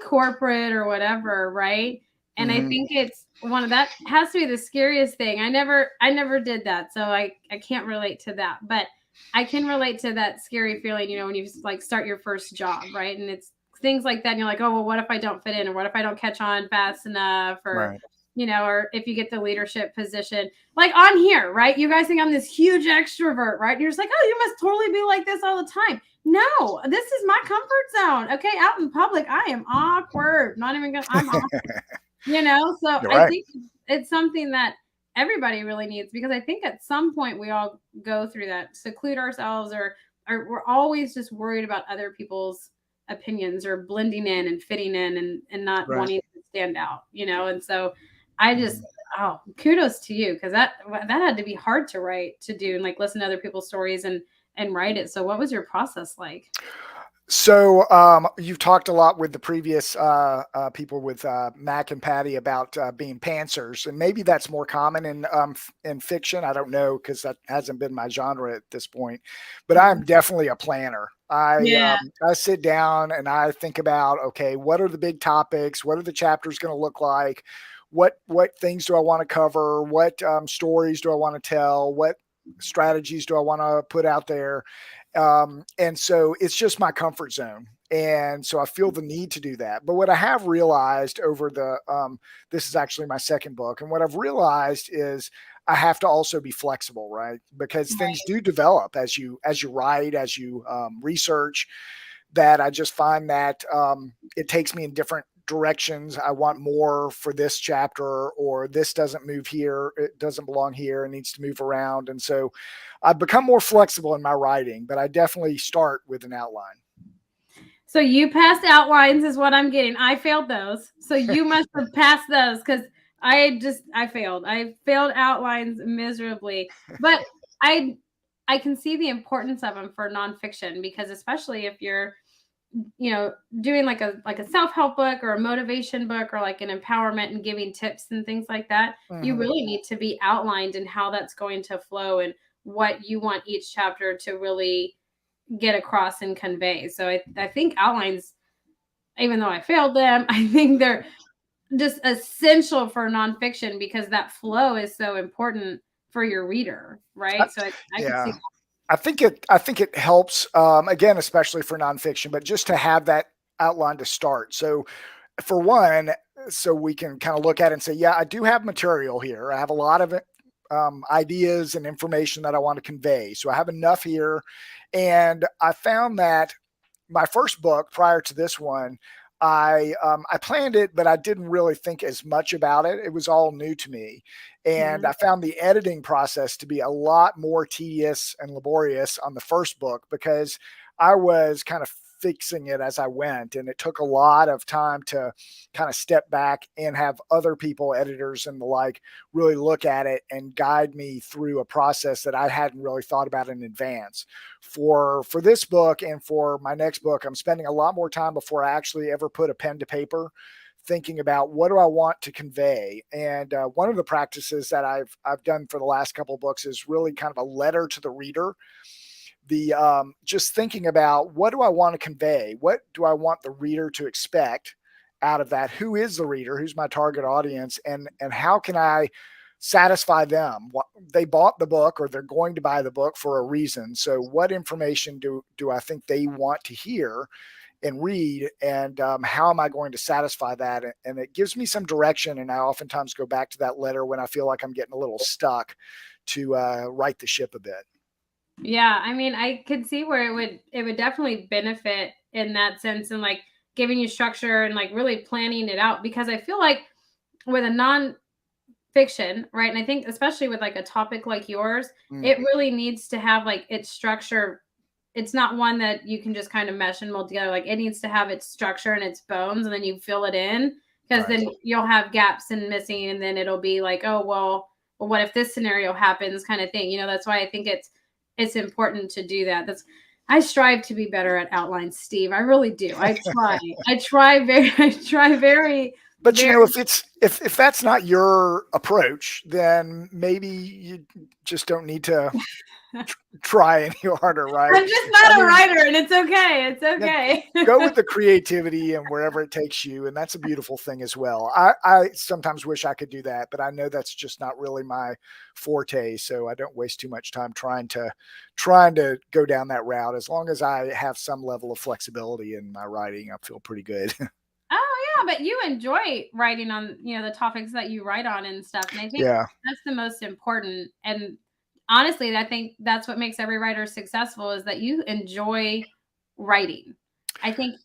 corporate or whatever, right? And I Mhm. think it's one of that has to be the scariest thing. I never did that, so I can't relate to that, but I can relate to that scary feeling, when you like start your first job, right? And it's things like that, and you're like, oh well, what if I don't fit in, or what if I don't catch on fast enough, or Right. or if you get the leadership position, like on here, right? You guys think I'm this huge extrovert, right? And you're just like, oh, you must totally be like this all the time. No, this is my comfort zone. Okay, out in public, I am awkward. Not even gonna. I'm awkward. So You're I right. think it's something that everybody really needs, because I think at some point we all go through that, seclude ourselves, or we're always just worried about other people's opinions, or blending in and fitting in, and not Right. wanting to stand out. And so I just, oh, kudos to you, because that had to be hard to write, to do, and like listen to other people's stories and write it. So what was your process like? So you've talked a lot with the previous people with Mac and Patty about being pantsers, and maybe that's more common in fiction. I don't know, because that hasn't been my genre at this point. But I'm Mhm. definitely a planner. Yeah. I sit down and I think about, okay, what are the big topics? What are the chapters going to look like? What things do I want to cover? What stories do I want to tell? What strategies do I want to put out there? And so it's just my comfort zone. And so I feel the need to do that. But what I have realized over this is actually my second book. And what I've realized is I have to also be flexible, right? Because things Right. do develop as you write, as you research, that I just find that it takes me in different directions. I want more for this chapter, or this doesn't move here, it doesn't belong here, it needs to move around. And so I've become more flexible in my writing, but I definitely start with an outline. So you passed outlines is what I'm getting. I failed those. So you must have passed those, because I failed. I failed outlines miserably. But I I can see the importance of them for nonfiction, because especially if you're, doing like a self-help book, or a motivation book, or like an empowerment and giving tips and things like that, you Mhm. really need to be outlined in how that's going to flow, and what you want each chapter to really get across and convey. So I think outlines, even though I failed them, I think they're just essential for nonfiction, because that flow is so important for your reader, Uh, right? So I could see yeah. I think it helps, again, especially for nonfiction, but just to have that outline to start. So for one, so we can kind of look at it and say, yeah, I do have material here. I have a lot of ideas and information that I want to convey. So I have enough here. And I found that my first book prior to this one, I planned it, but I didn't really think as much about it. It was all new to me. And I found the editing process to be a lot more tedious and laborious on the first book because I was kind of fixing it as I went. And it took a lot of time to kind of step back and have other people, editors and the like, really look at it and guide me through a process that I hadn't really thought about in advance. For this book and for my next book, I'm spending a lot more time before I actually ever put a pen to paper, thinking about what do I want to convey. And one of the practices that I've done for the last couple of books is really kind of a letter to the reader. The just thinking about what do I want to convey? What do I want the reader to expect out of that? Who is the reader? Who's my target audience? And how can I satisfy them? They bought the book or they're going to buy the book for a reason. So what information do I think they want to hear and read? And how am I going to satisfy that? And it gives me some direction. And I oftentimes go back to that letter when I feel like I'm getting a little stuck to right the ship a bit. Yeah, I mean, I could see where it would definitely benefit in that sense and like giving you structure and like really planning it out, because I feel like with a non-fiction, right? And I think especially with like a topic like yours, it really needs to have like its structure. It's not one that you can just kind of mesh and mold together. Like it needs to have its structure and its bones, and then you fill it in, because then you'll have gaps and missing, and then it'll be like, oh, well, what if this scenario happens kind of thing. That's why I think it's important to do that. I strive to be better at outlines, Steve. I really do. I try very. But if that's not your approach, then maybe you just don't need to try any harder, right? I'm just not a writer, and it's okay. It's okay. Go with the creativity and wherever it takes you, and that's a beautiful thing as well. I sometimes wish I could do that, but I know that's just not really my forte. So I don't waste too much time trying to go down that route. As long as I have some level of flexibility in my writing, I feel pretty good. Oh yeah, but you enjoy writing on the topics that you write on and stuff, and I think that's the most important. And honestly, I think that's what makes every writer successful, is that you enjoy writing. I think,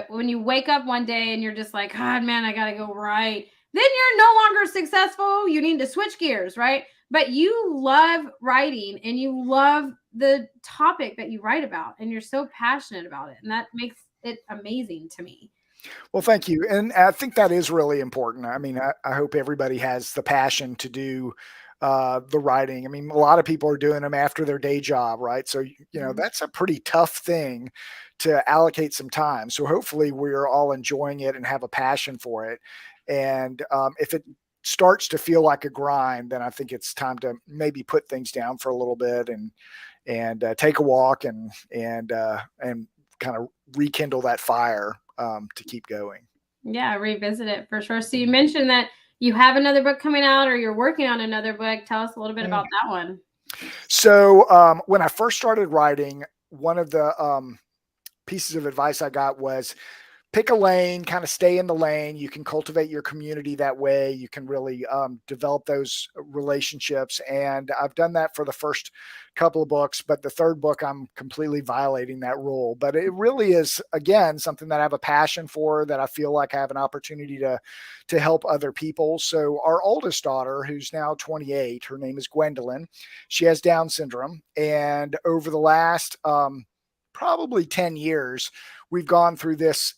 when you wake up one day and you're just like, God, man, I got to go write, then you're no longer successful. You need to switch gears, right? But you love writing and you love the topic that you write about, and you're so passionate about it. And that makes it amazing to me. Well, thank you. And I think that is really important. I mean, I hope everybody has the passion to do the writing. I mean, a lot of people are doing them after their day job, right? So, that's a pretty tough thing to allocate some time. So hopefully we're all enjoying it and have a passion for it. And if it starts to feel like a grind, then I think it's time to maybe put things down for a little bit and take a walk and kind of rekindle that fire to keep going. Yeah, revisit it for sure. So you mentioned that you have another book coming out, or you're working on another book. Tell us a little bit about that one. So when I first started writing, one of the pieces of advice I got was pick a lane, kind of stay in the lane. You can cultivate your community that way. You can really develop those relationships. And I've done that for the first couple of books, but the third book, I'm completely violating that rule. But it really is, again, something that I have a passion for, that I feel like I have an opportunity to help other people. So our oldest daughter, who's now 28, her name is Gwendolyn. She has Down syndrome. And over the last probably 10 years, we've gone through this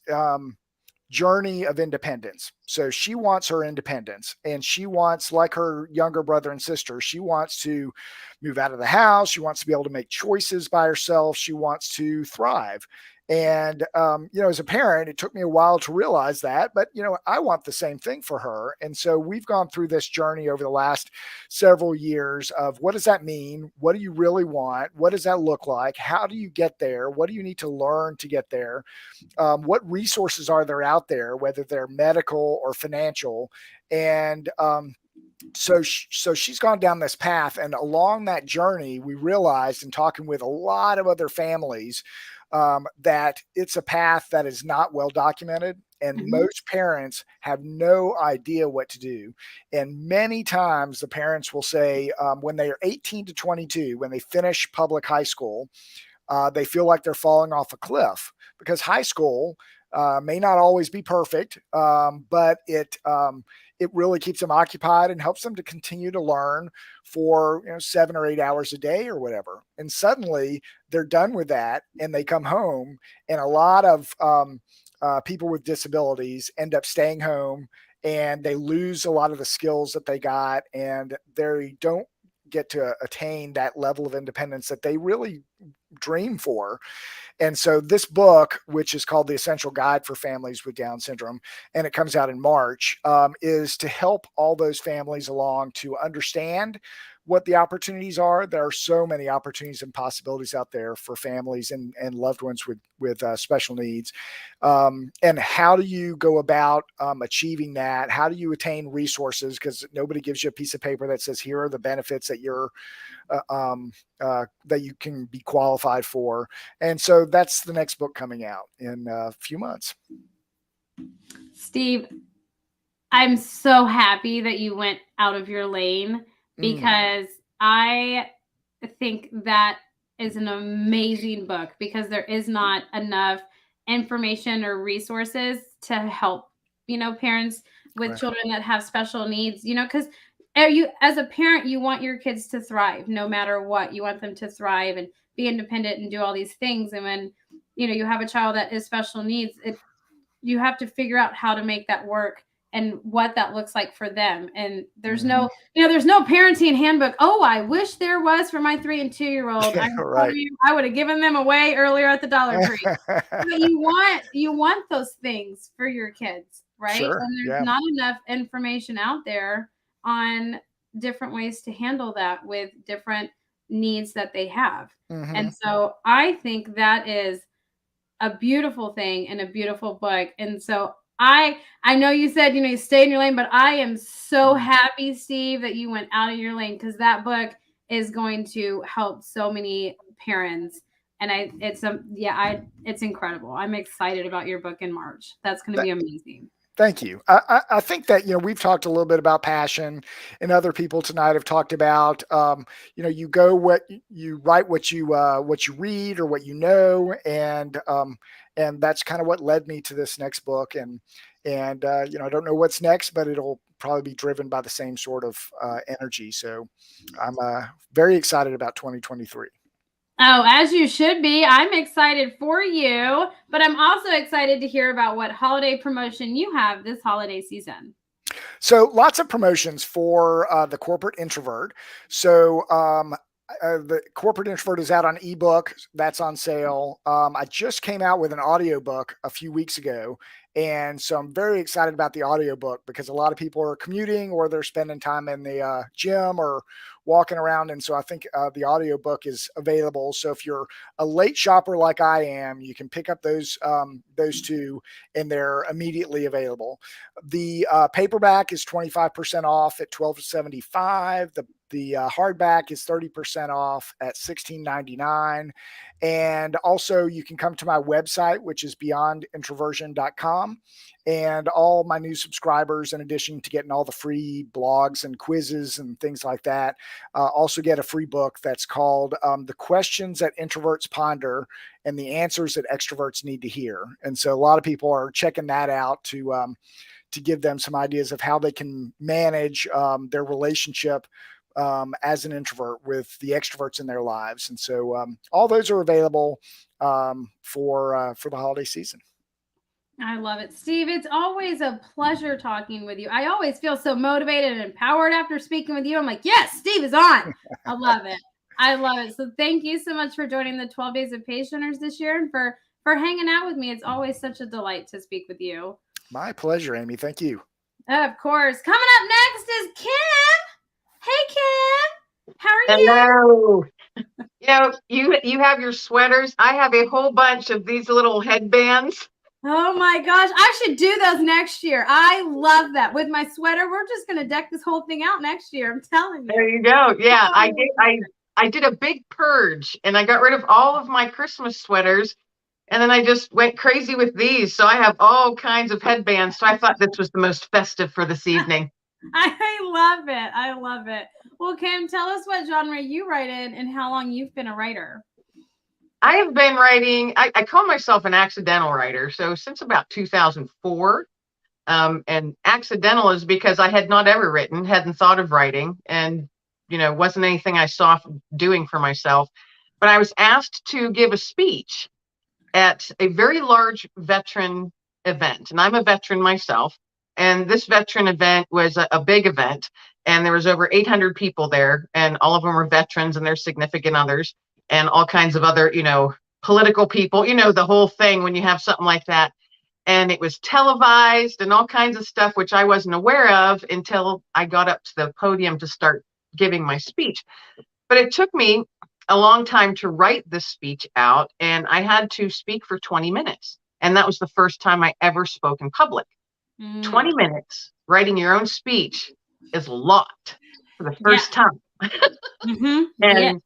journey of independence. So she wants her independence, and she wants, like her younger brother and sister, she wants to move out of the house. She wants to be able to make choices by herself. She wants to thrive. And, as a parent, it took me a while to realize that, but, I want the same thing for her. And so we've gone through this journey over the last several years of what does that mean? What do you really want? What does that look like? How do you get there? What do you need to learn to get there? What resources are there out there, whether they're medical or financial? And, so she's gone down this path, and along that journey, we realized, in talking with a lot of other families, that it's a path that is not well documented. and Mhm. most parents have no idea what to do. And many times the parents will say, when they are 18 to 22, when they finish public high school, they feel like they're falling off a cliff because high school may not always be perfect, but it really keeps them occupied and helps them to continue to learn for 7 or 8 hours a day or whatever. And suddenly they're done with that, and they come home, and a lot of people with disabilities end up staying home, and they lose a lot of the skills that they got, and they don't get to attain that level of independence that they really dream for. And so this book, which is called The Essential Guide for Families with Down Syndrome, and it comes out in March, is to help all those families along to understand what the opportunities are. There are so many opportunities and possibilities out there for families and loved ones with special needs. And how do you go about achieving that? How do you attain resources? Because nobody gives you a piece of paper that says, here are the benefits that that you can be qualified for. And so that's the next book coming out in a few months. Steve, I'm so happy that you went out of your lane, because I think that is an amazing book, because there is not enough information or resources to help, parents with Right. children that have special needs, because you, as a parent, you want your kids to thrive no matter what. You want them to thrive and be independent and do all these things. And when, you have a child that is special needs, you have to figure out how to make that work and what that looks like for them. And there's no, there's no parenting handbook. Oh, I wish there was for my 3 and 2-year-old. I can tell Right. you, I would have given them away earlier at the Dollar Tree. But you want those things for your kids, right? Sure. And there's Yeah. not enough information out there on different ways to handle that with different needs that they have. Mhm. And so I think that is a beautiful thing and a beautiful book. And so I know you said, you stay in your lane, but I am so happy, Steve, that you went out of your lane, because that book is going to help so many parents. And it's incredible. I'm excited about your book in March. That's going to be amazing. Thank you. I think that, we've talked a little bit about passion, and other people tonight have talked about, you go you write what you read or what you know. And that's kind of what led me to this next book. And I don't know what's next, but it'll probably be driven by the same sort of energy. So I'm very excited about 2023. Oh, as you should be. I'm excited for you, but I'm also excited to hear about what holiday promotion you have this holiday season. So lots of promotions for the Corporate Introvert. So the Corporate Introvert is out on ebook. That's on sale. I just came out with an audiobook a few weeks ago. And so I'm very excited about the audiobook, because a lot of people are commuting, or they're spending time in the gym or walking around. And so I think the audiobook is available. So if you're a late shopper like I am, you can pick up those two, and they're immediately available. The paperback is 25% off at $12.75. The hardback is 30% off at $16.99. And also you can come to my website, which is beyondintroversion.com. And all my new subscribers, in addition to getting all the free blogs and quizzes and things like that, also get a free book that's called The Questions That Introverts Ponder and the Answers That Extroverts Need to Hear. And so a lot of people are checking that out to give them some ideas of how they can manage their relationship as an introvert with the extroverts in their lives. And so all those are available for the holiday season. I love it. Steve, it's always a pleasure talking with you. I always feel so motivated and empowered after speaking with you. I'm like, yes, Steve is on. I love it. I love it. So thank you so much for joining the 12 Days of Patienters this year, and for hanging out with me. It's always such a delight to speak with you. My pleasure, Amy. Thank you. Of course. Coming up next is Kim. Hey, Kim. How are you? Hello. You have your sweaters. I have a whole bunch of these little headbands. Oh my gosh, I should do those next year. I love that. With my sweater, we're just going to deck this whole thing out next year. I'm telling you. There you go. Yeah, I did a big purge, and I got rid of all of my Christmas sweaters, And then I just went crazy with these. So I have all kinds of headbands. So I thought this was the most festive for this evening. I love it. I love it. Well, Kim, tell us what genre you write in and how long you've been a writer. I have been writing, I call myself an accidental writer. So since about 2004. And accidental is because I had not ever written, hadn't thought of writing, and, wasn't anything I saw doing for myself. But I was asked to give a speech at a very large veteran event. And I'm a veteran myself. And this veteran event was a big event. And there was over 800 people there. And all of them were veterans and their significant others and all kinds of other, political people, the whole thing when you have something like that. And it was televised and all kinds of stuff, which I wasn't aware of until I got up to the podium to start giving my speech. But it took me a long time to write this speech out, and I had to speak for 20 minutes. And that was the first time I ever spoke in public. 20 minutes writing your own speech is a lot for the first time. And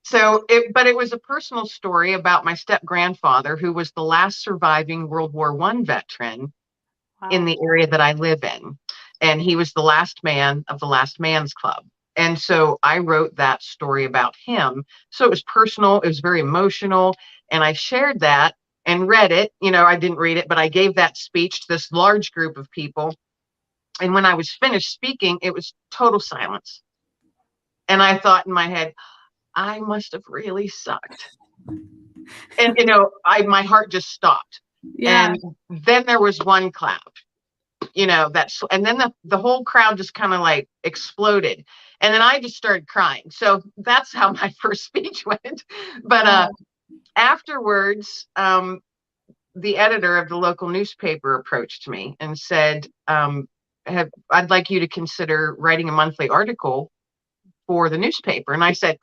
so but it was a personal story about my step-grandfather, who was the last surviving World War I veteran in the area that I live in. And he was the last man of the Last Man's Club. And so I wrote that story about him. So it was personal, it was very emotional. And I shared that and read it. I didn't read it, but I gave that speech to this large group of people. And when I was finished speaking, it was total silence. And I thought in my head, I must have really sucked. And, my heart just stopped. Yeah. And then there was one clap, and then the whole crowd just kind of like exploded. And then I just started crying. So that's how my first speech went. But afterwards, the editor of the local newspaper approached me and said, I'd like you to consider writing a monthly article for the newspaper. And I said,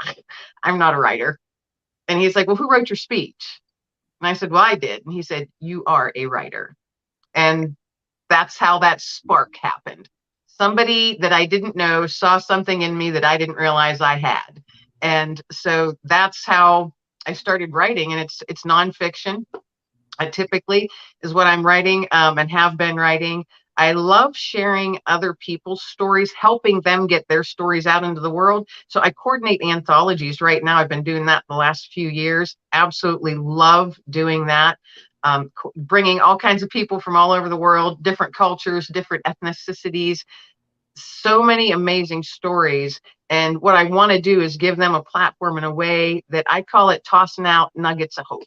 I'm not a writer. And he's like, well, who wrote your speech? And I said, well, I did. And he said, you are a writer. And that's how that spark happened. Somebody that I didn't know saw something in me that I didn't realize I had. And so that's how I started writing. And it's nonfiction. I typically is what I'm writing and have been writing. I love sharing other people's stories, helping them get their stories out into the world. So I coordinate anthologies right now. I've been doing that the last few years. Absolutely love doing that. Bringing all kinds of people from all over the world, different cultures, different ethnicities, so many amazing stories. And what I want to do is give them a platform in a way that I call it tossing out nuggets of hope.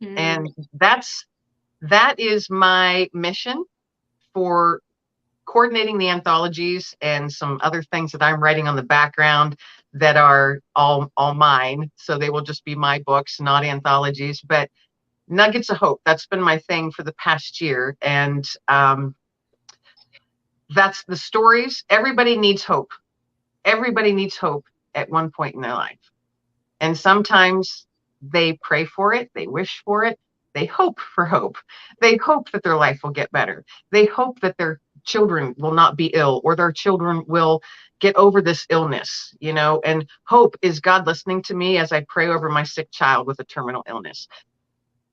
And that is my mission for coordinating the anthologies and some other things that I'm writing on the background that are all mine. So they will just be my books, not anthologies, but nuggets of hope. That's been my thing for the past year. And that's the stories. Everybody needs hope. Everybody needs hope at one point in their life. And sometimes they pray for it. They wish for it. They hope for hope. They hope that their life will get better. They hope that their children will not be ill, or their children will get over this illness, and hope is God listening to me as I pray over my sick child with a terminal illness.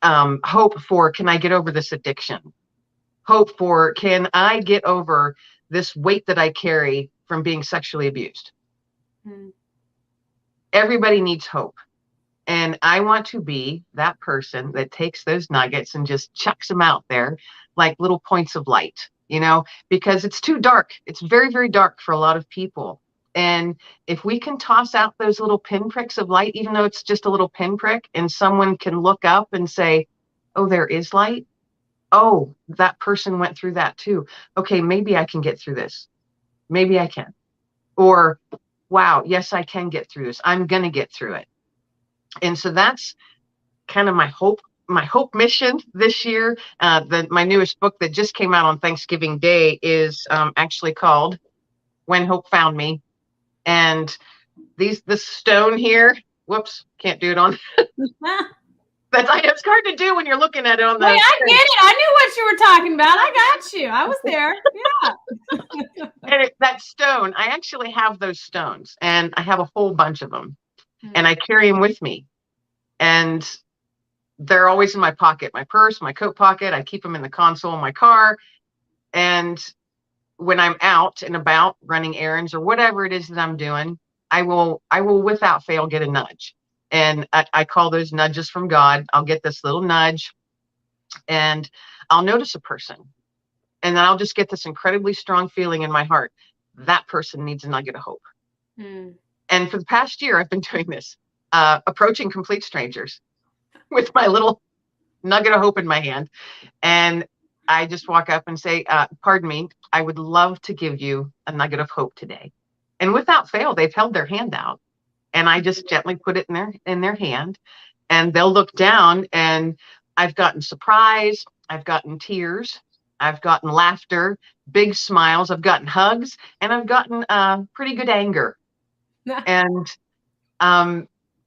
Hope for, can I get over this addiction? Hope for, can I get over this weight that I carry from being sexually abused? Everybody needs hope. And I want to be that person that takes those nuggets and just chucks them out there like little points of light, because it's too dark. It's very, very dark for a lot of people. And if we can toss out those little pinpricks of light, even though it's just a little pinprick, and someone can look up and say, oh, there is light. Oh, that person went through that too. Okay, maybe I can get through this. Maybe I can. Or, wow, yes, I can get through this. I'm going to get through it. And so that's kind of my hope mission this year. My newest book that just came out on Thanksgiving Day is actually called When Hope Found Me. And this stone here, whoops, can't do it on. It's hard to do when you're looking at it on the. Wait, I get it. I knew what you were talking about. I got you. I was there. Yeah. And that stone, I actually have those stones, and I have a whole bunch of them. And I carry them with me. And they're always in my pocket, my purse, my coat pocket. I keep them in the console of my car. And when I'm out and about running errands or whatever it is that I'm doing, I will without fail get a nudge. And I call those nudges from God. I'll get this little nudge and I'll notice a person. And then I'll just get this incredibly strong feeling in my heart. That person needs a nugget of hope. Mm. And for the past year, I've been doing this, approaching complete strangers with my little nugget of hope in my hand. And I just walk up and say, pardon me, I would love to give you a nugget of hope today. And without fail, they've held their hand out. And I just gently put it in their hand. And they'll look down, and I've gotten surprise, I've gotten tears, I've gotten laughter, big smiles, I've gotten hugs, and I've gotten pretty good anger. And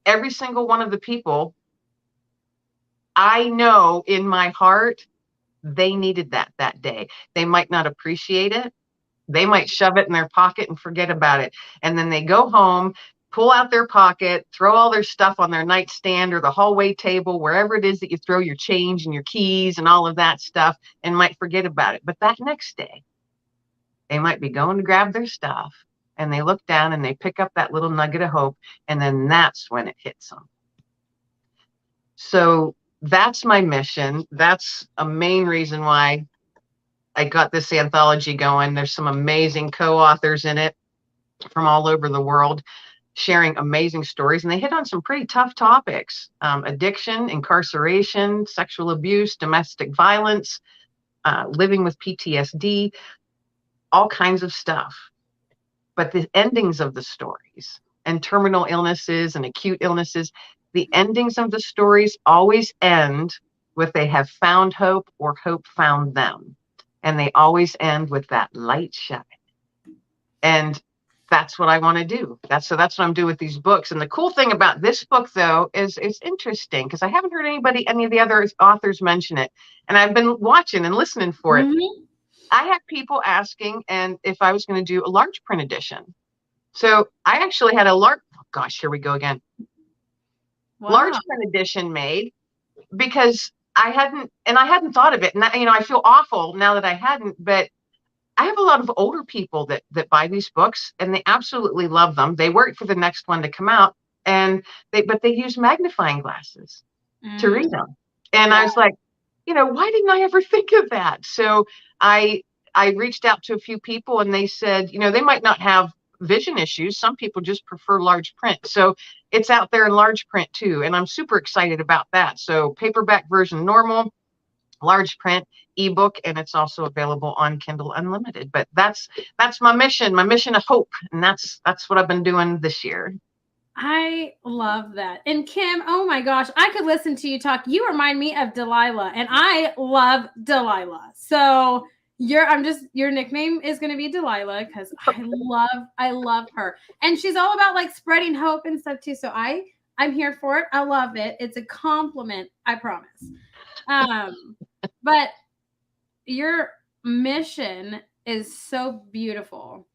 every single one of the people, I know in my heart, they needed that day. They might not appreciate it. They might shove it in their pocket and forget about it. And then they go home, pull out their pocket, throw all their stuff on their nightstand or the hallway table, wherever it is that you throw your change and your keys and all of that stuff, and might forget about it. But that next day, they might be going to grab their stuff, and they look down and they pick up that little nugget of hope, and then that's when it hits them. So that's my mission. That's a main reason why I got this anthology going. There's some amazing co-authors in it from all over the world, sharing amazing stories. And they hit on some pretty tough topics: addiction, incarceration, sexual abuse, domestic violence, living with PTSD, all kinds of stuff. But the endings of the stories, and terminal illnesses and acute illnesses, the endings of the stories always end with they have found hope or hope found them. And they always end with that light shine. And that's what I want to do. That's what I'm doing with these books. And the cool thing about this book, though, is it's interesting because I haven't heard any of the other authors mention it. And I've been watching and listening for it. Mm-hmm. I had people asking and if I was going to do a large print edition. So I actually had here we go again. Wow. Large print edition made because I hadn't thought of it. And I feel awful now that I hadn't, but I have a lot of older people that buy these books and they absolutely love them. They wait for the next one to come out but they use magnifying glasses to read them. And I was like, why didn't I ever think of that? So I reached out to a few people and they said, they might not have vision issues. Some people just prefer large print. So it's out there in large print too. And I'm super excited about that. So paperback version normal, large print, ebook, and it's also available on Kindle Unlimited. But that's my mission of hope. And that's what I've been doing this year. I love that. And Kim, oh my gosh, I could listen to you talk. You remind me of Delilah, and I love Delilah. So your nickname is going to be Delilah because I love her. And she's all about like spreading hope and stuff too. So I'm here for it. I love it. It's a compliment, I promise. But your mission is so beautiful.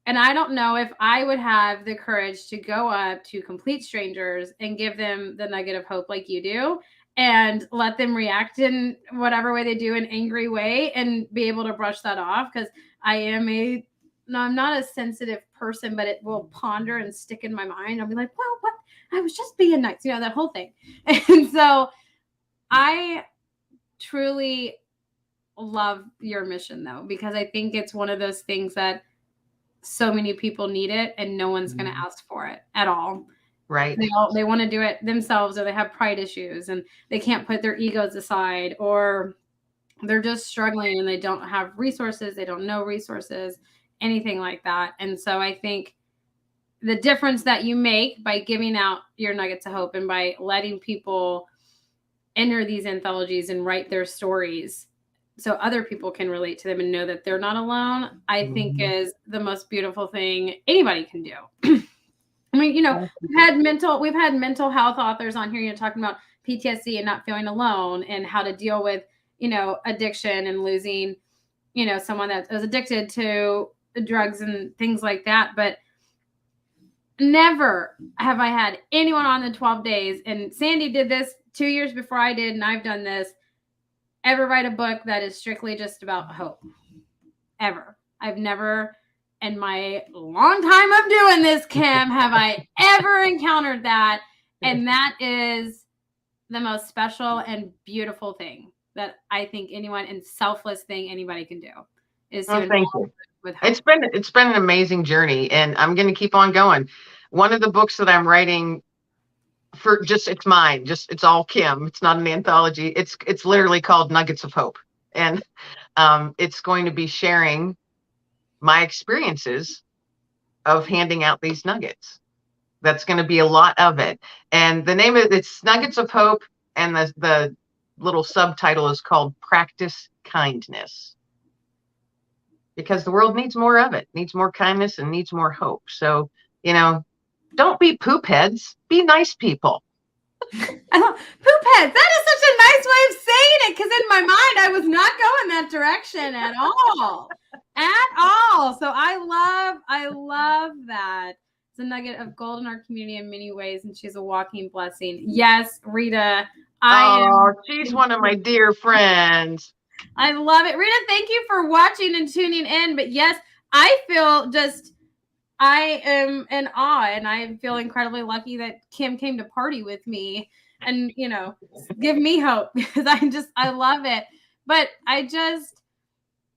And I don't know if I would have the courage to go up to complete strangers and give them the nugget of hope like you do and let them react in whatever way they do, an angry way, and be able to brush that off. Because I'm not a sensitive person, but it will ponder and stick in my mind. I'll be like, well, what? I was just being nice, that whole thing. And so I truly love your mission, though, because I think it's one of those things that so many people need it and no one's going to ask for it at all. Right. They want to do it themselves, or they have pride issues and they can't put their egos aside, or they're just struggling and they don't have resources. They don't know resources, anything like that. And so I think the difference that you make by giving out your nuggets of hope and by letting people enter these anthologies and write their stories so other people can relate to them and know that they're not alone, I think is the most beautiful thing anybody can do. I mean, we've had mental health authors on here, talking about PTSD and not feeling alone and how to deal with, addiction and losing, someone that was addicted to drugs and things like that. But never have I had anyone on the 12 days, and Sandy did this 2 years before I did, and I've done this, ever write a book that is strictly just about hope. Ever. I've never, in my long time of doing this, Kim, have I ever encountered that. And that is the most special and beautiful thing that I think anyone, and selfless thing anybody can do, is to Thank you. with hope. It's been an amazing journey, and I'm going to keep on going. One of the books that I'm writing for, it's mine, it's all Kim. It's not an anthology. It's literally called Nuggets of Hope, and it's going to be sharing my experiences of handing out these nuggets. That's going to be a lot of it, and the name of it's Nuggets of Hope, and the little subtitle is called Practice Kindness, because the world needs more of it, needs more kindness, and needs more hope. So, don't be poop heads, be nice people. Poop heads. That is such a nice way of saying it, because in my mind I was not going that direction at all. At all. So I love that. It's a nugget of gold in our community in many ways, and she's a walking blessing. Yes, Rita. She's one of my dear friends. I love it. Rita, thank you for watching and tuning in. But yes, I am in awe, and I feel incredibly lucky that Kim came to party with me and, give me hope, because I love it. But I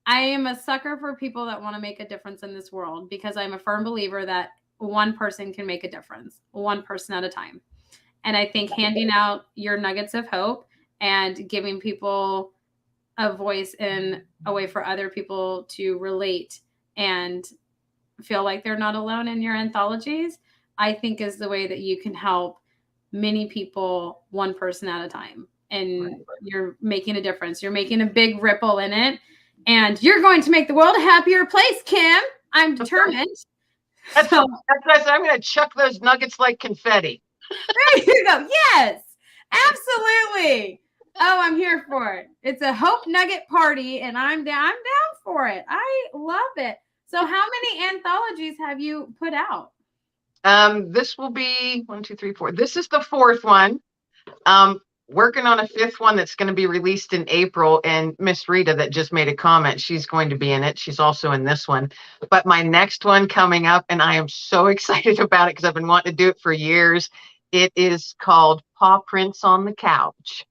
am a sucker for people that want to make a difference in this world, because I'm a firm believer that one person can make a difference, one person at a time. And I think handing out your nuggets of hope and giving people a voice and a way for other people to relate and feel like they're not alone in your anthologies, I think is the way that you can help many people, one person at a time. And you're making a difference. You're making a big ripple in it. And you're going to make the world a happier place, Kim. I'm determined. That's I'm going to chuck those nuggets like confetti. There you go. Yes, absolutely. Oh, I'm here for it. It's a Hope Nugget party, and I'm down for it. I love it. So how many anthologies have you put out? This will be 1, 2, 3, 4. This is the 4th one. Working on a 5th one that's going to be released in April. And Miss Rita that just made a comment, she's going to be in it. She's also in this one. But my next one coming up, and I am so excited about it because I've been wanting to do it for years. It is called Paw Prints on the Couch.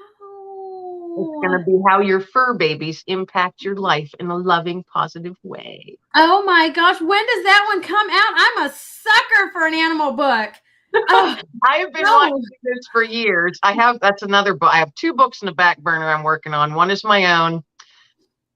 It's going to be how your fur babies impact your life in a loving, positive way. Oh my gosh. When does that one come out? I'm a sucker for an animal book. Oh, I have been wanting to do this for years. That's another book. I have 2 books in the back burner I'm working on. One is my own,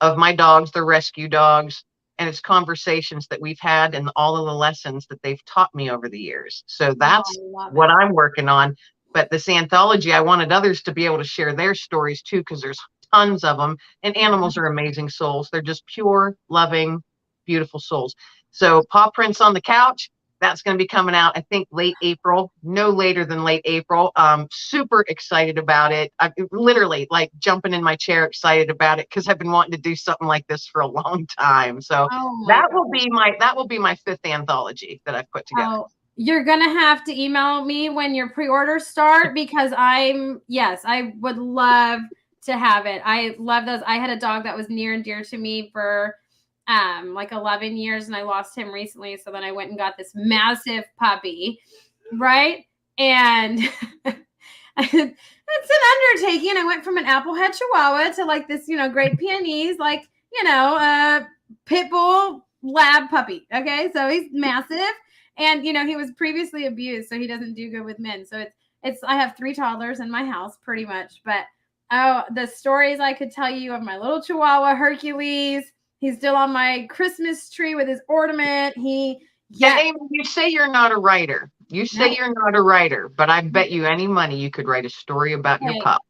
of my dogs, they're rescue dogs. And it's conversations that we've had and all of the lessons that they've taught me over the years. So that's what I'm working on. But this anthology, I wanted others to be able to share their stories too, because there's tons of them. And animals are amazing souls. They're just pure, loving, beautiful souls. So Paw Prints on the Couch, that's going to be coming out, I think, late April, no later than late April. Super excited about it. I'm literally like jumping in my chair, excited about it, because I've been wanting to do something like this for a long time. So that will be my 5th anthology that I've put together. Oh, you're going to have to email me when your pre-orders start, because I would love to have it. I love those. I had a dog that was near and dear to me for like 11 years, and I lost him recently. So then I went and got this massive puppy, right? And it's an undertaking. I went from an Applehead Chihuahua to like this, Great Pyrenees, like, pit bull lab puppy. Okay. So he's massive, and, he was previously abused, so he doesn't do good with men. So I have 3 toddlers in my house pretty much, but the stories I could tell you of my little Chihuahua, Hercules. He's still on my Christmas tree with his ornament. Amy, you say you're not a writer. You're not a writer, but I bet you any money you could write a story about your pup.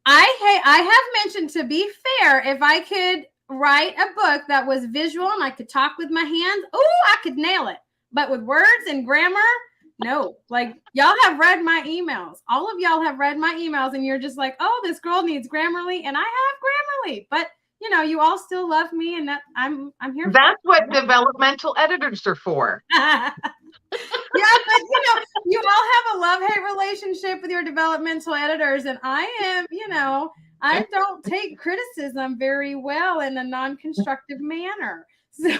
I have mentioned, to be fair, if I could write a book that was visual and I could talk with my hands, I could nail it. But with words and grammar, no. Like, y'all have read my emails. All of y'all have read my emails, and you're just like, oh, this girl needs Grammarly, and I have Grammarly. But you all still love me, and that I'm here. That's what developmental editors are for. Yeah, but you all have a love-hate relationship with your developmental editors, and I am, I don't take criticism very well in a non-constructive manner. So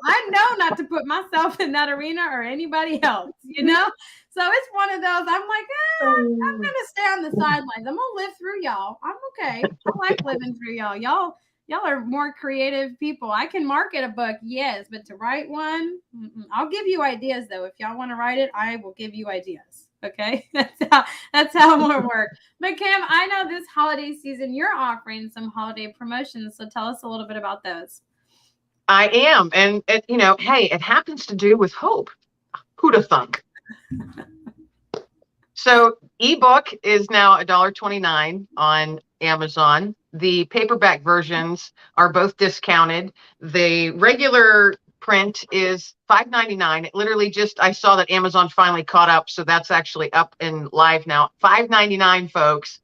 I know not to put myself in that arena or anybody else, So it's one of those, I'm like, I'm gonna stay on the sidelines. I'm gonna live through y'all. I'm okay. I like living through y'all. Y'all are more creative people. I can market a book, yes, but to write one, I'll give you ideas though. If y'all want to write it, I will give you ideas. Okay, that's how it will work. But Kim, I know this holiday season you're offering some holiday promotions, so tell us a little bit about those. I am, and hey, it happens to do with hope. Who'd have thunk? So ebook is now $1.29 on Amazon. The paperback versions are both discounted. The regular print is $5.99. It literally I saw that Amazon finally caught up, so that's actually up and live now. $5.99, folks,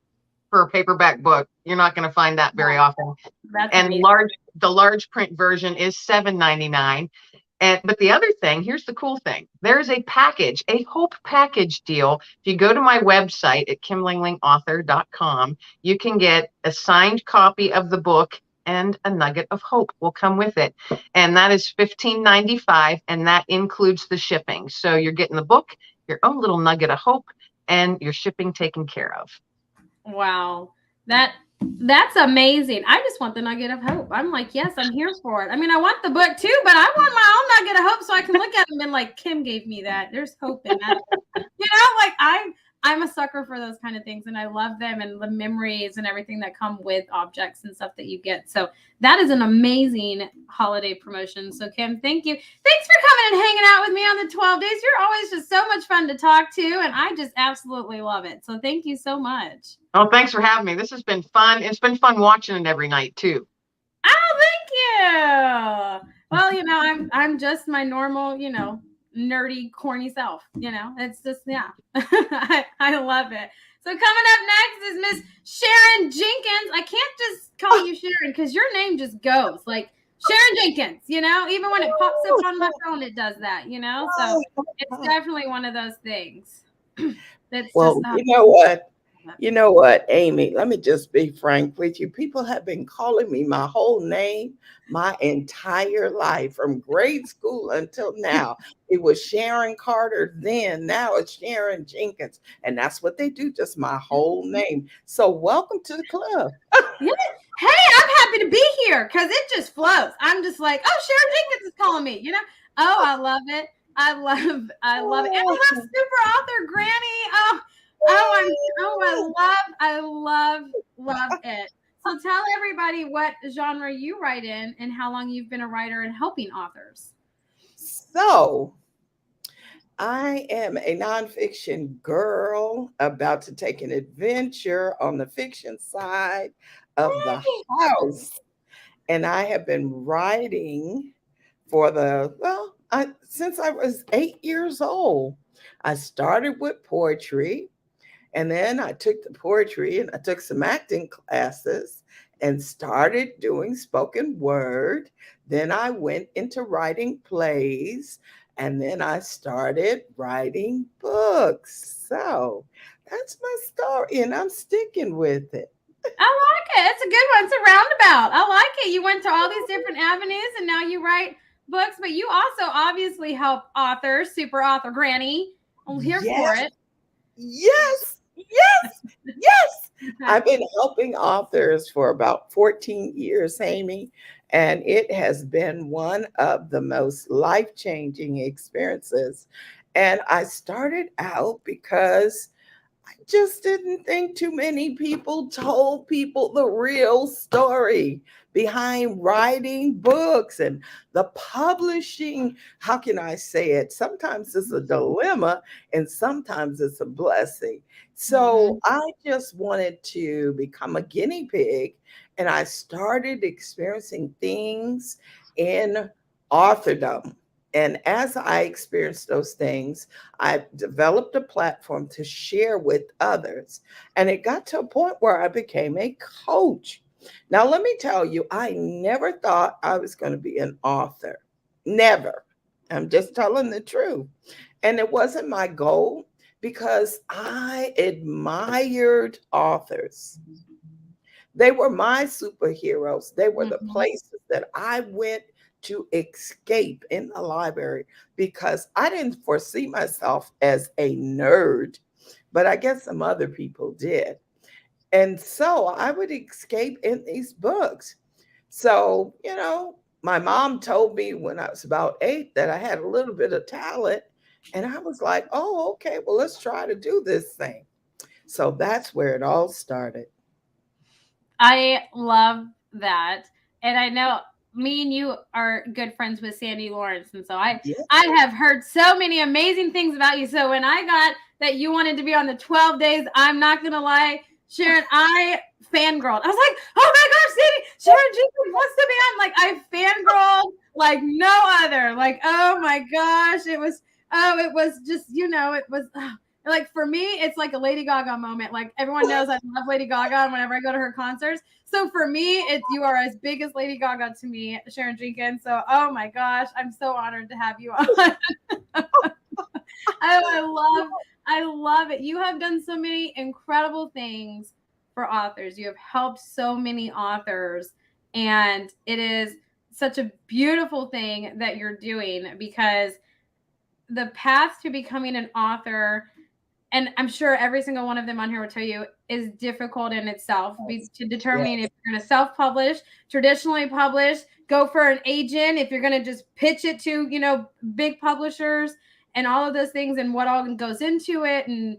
for a paperback book. You're not going to find that very often. And the large print version is $7.99. But the other thing, here's the cool thing. There's a hope package deal. If you go to my website at kimlingling.author.com, you can get a signed copy of the book and a nugget of hope will come with it. And that is $15.95, and that includes the shipping. So you're getting the book, your own little nugget of hope, and your shipping taken care of. Wow. That's amazing. I just want the nugget of hope. I'm like, yes, I'm here for it. I mean, I want the book too, but I want my own nugget of hope so I can look at them and like, Kim gave me that. There's hope in that. Like I'm a sucker for those kind of things, and I love them and the memories and everything that come with objects and stuff that you get. So that is an amazing holiday promotion. So Kim, thank you. Thanks for coming and hanging out with me on the 12 days. You're always just so much fun to talk to, and I just absolutely love it. So thank you so much. Oh, thanks for having me. This has been fun. It's been fun watching it every night too. Oh, thank you. Well, I'm just my normal, nerdy, corny self. It's just, yeah, I love it. So coming up next is Miss Sharon Jenkins. I can't just call you Sharon because your name just goes like Sharon Jenkins, even when it pops up on my phone, it does that, so it's definitely one of those things. Well, you know what, Amy, let me just be frank with you. People have been calling me my whole name my entire life, from grade school until now. It was Sharon Carter then, now it's Sharon Jenkins. And that's what they do, just my whole name. So welcome to the club. Yeah. Hey, I'm happy to be here because it just flows. I'm just like, oh, Sharon Jenkins is calling me, Oh, I love it. I love it. And I love super author Granny. I love it. So tell everybody what genre you write in and how long you've been a writer and helping authors. So I am a nonfiction girl about to take an adventure on the fiction side of the house. And I have been writing since I was 8 years old. I started with poetry. And then I took the poetry and I took some acting classes and started doing spoken word. Then I went into writing plays, and then I started writing books. So that's my story, and I'm sticking with it. I like it. It's a good one. It's a roundabout. I like it. You went to all these different avenues and now you write books, but you also obviously help authors, super author Granny. I'm here for it. Yes. I've been helping authors for about 14 years, Amy, and it has been one of the most life-changing experiences. And I started out because I just didn't think too many people told people the real story behind writing books and the publishing. How can I say it? Sometimes it's a dilemma and sometimes it's a blessing. So I just wanted to become a guinea pig, and I started experiencing things in authordom. And as I experienced those things, I developed a platform to share with others. And it got to a point where I became a coach. Now, let me tell you, I never thought I was going to be an author. Never. I'm just telling the truth. And it wasn't my goal because I admired authors. They were my superheroes. They were the places that I went to escape in the library because I didn't foresee myself as a nerd, but I guess some other people did. And so I would escape in these books. So, my mom told me when I was about 8 that I had a little bit of talent. And I was like, oh, okay, well, let's try to do this thing. So that's where it all started. I love that. And I know me and you are good friends with Sandy Lawrence. And so I have heard so many amazing things about you. So when I got that you wanted to be on the 12 days, I'm not going to lie, Sharon, I fangirled. I was like, oh my gosh, Sandy, Sharon Jenkins wants to be on. Like, I fangirled like no other. Like, oh my gosh. It was just, it was like, for me, it's like a Lady Gaga moment. Like, everyone knows I love Lady Gaga whenever I go to her concerts. So for me, you are as big as Lady Gaga to me, Sharon Jenkins. So, oh my gosh, I'm so honored to have you on. I love it. You have done so many incredible things for authors. You have helped so many authors, and it is such a beautiful thing that you're doing, because the path to becoming an author, and I'm sure every single one of them on here will tell you, is difficult in itself, to determining if you're going to self-publish, traditionally publish, go for an agent, if you're going to just pitch it to, big publishers, and all of those things, and what all goes into it, and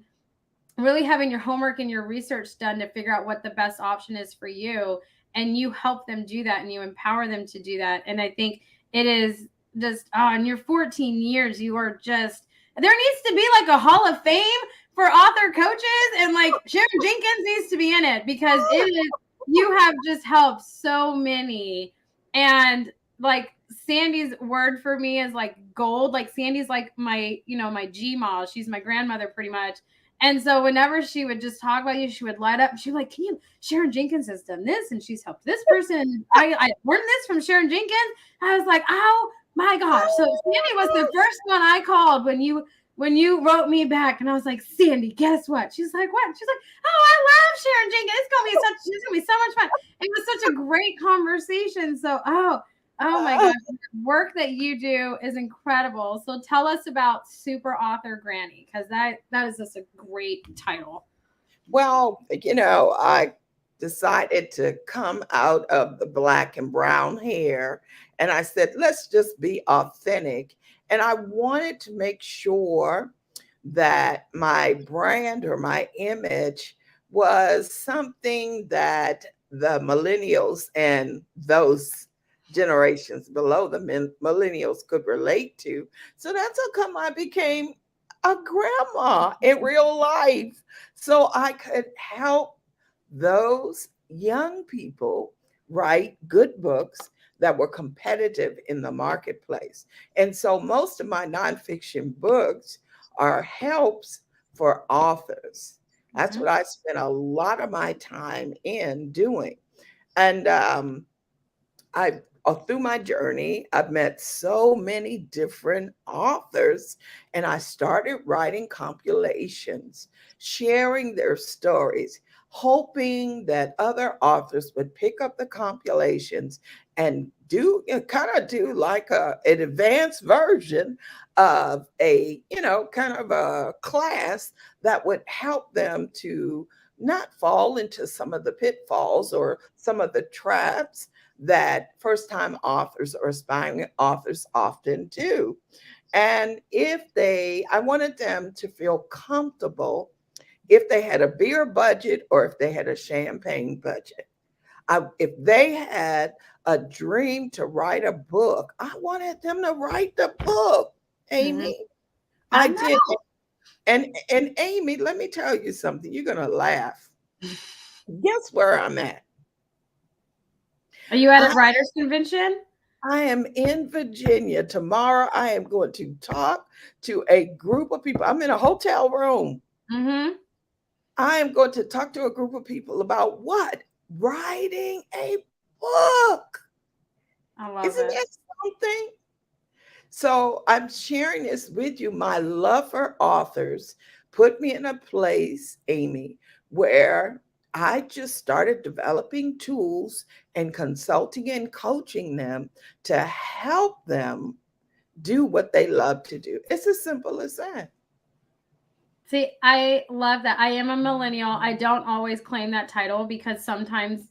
really having your homework and your research done to figure out what the best option is for you. And you help them do that, and you empower them to do that. And I think it is just, in your 14 years, you are just, there needs to be like a Hall of Fame for author coaches, and like Sharon Jenkins needs to be in it, because you have just helped so many. And like, Sandy's word for me is like gold. Like, Sandy's like my, my G-ma. She's my grandmother pretty much. And so whenever she would just talk about you, she would light up. She'd be like, Sharon Jenkins has done this, and she's helped this person. I learned this from Sharon Jenkins. I was like, oh my gosh. So Sandy was the first one I called when you wrote me back, and I was like, Sandy, guess what? She's like, what? She's like, oh, I love Sharon Jenkins. It's gonna be so much fun. It was such a great conversation. So, oh my gosh, the work that you do is incredible. So tell us about Super Author Granny, because that is just a great title. Well, I decided to come out of the black and brown hair, and I said, let's just be authentic. And I wanted to make sure that my brand or my image was something that the millennials and those generations below the millennials could relate to. So that's how come I became a grandma in real life, so I could help those young people write good books that were competitive in the marketplace. And so most of my nonfiction books are helps for authors. That's what I spent a lot of my time in doing. And through my journey, I've met so many different authors, and I started writing compilations, sharing their stories, hoping that other authors would pick up the compilations and do like an advanced version of a, kind of a class that would help them to not fall into some of the pitfalls or some of the traps that first-time authors or aspiring authors often do. And I wanted them to feel comfortable if they had a beer budget or if they had a champagne budget. If they had a dream to write a book, I wanted them to write the book, Amy. I did. And Amy, let me tell you something. You're going to laugh. Guess where I'm at? Are you at a writers' convention? I am in Virginia. Tomorrow, I am going to talk to a group of people. I'm in a hotel room. I am going to talk to a group of people about what? Writing a book. I love Isn't it. that something? So I'm sharing this with you. My love for authors put me in a place, Amy, where I just started developing tools and consulting and coaching them to help them do what they love to do. It's as simple as that. See, I love that. I am a millennial. I don't always claim that title because sometimes,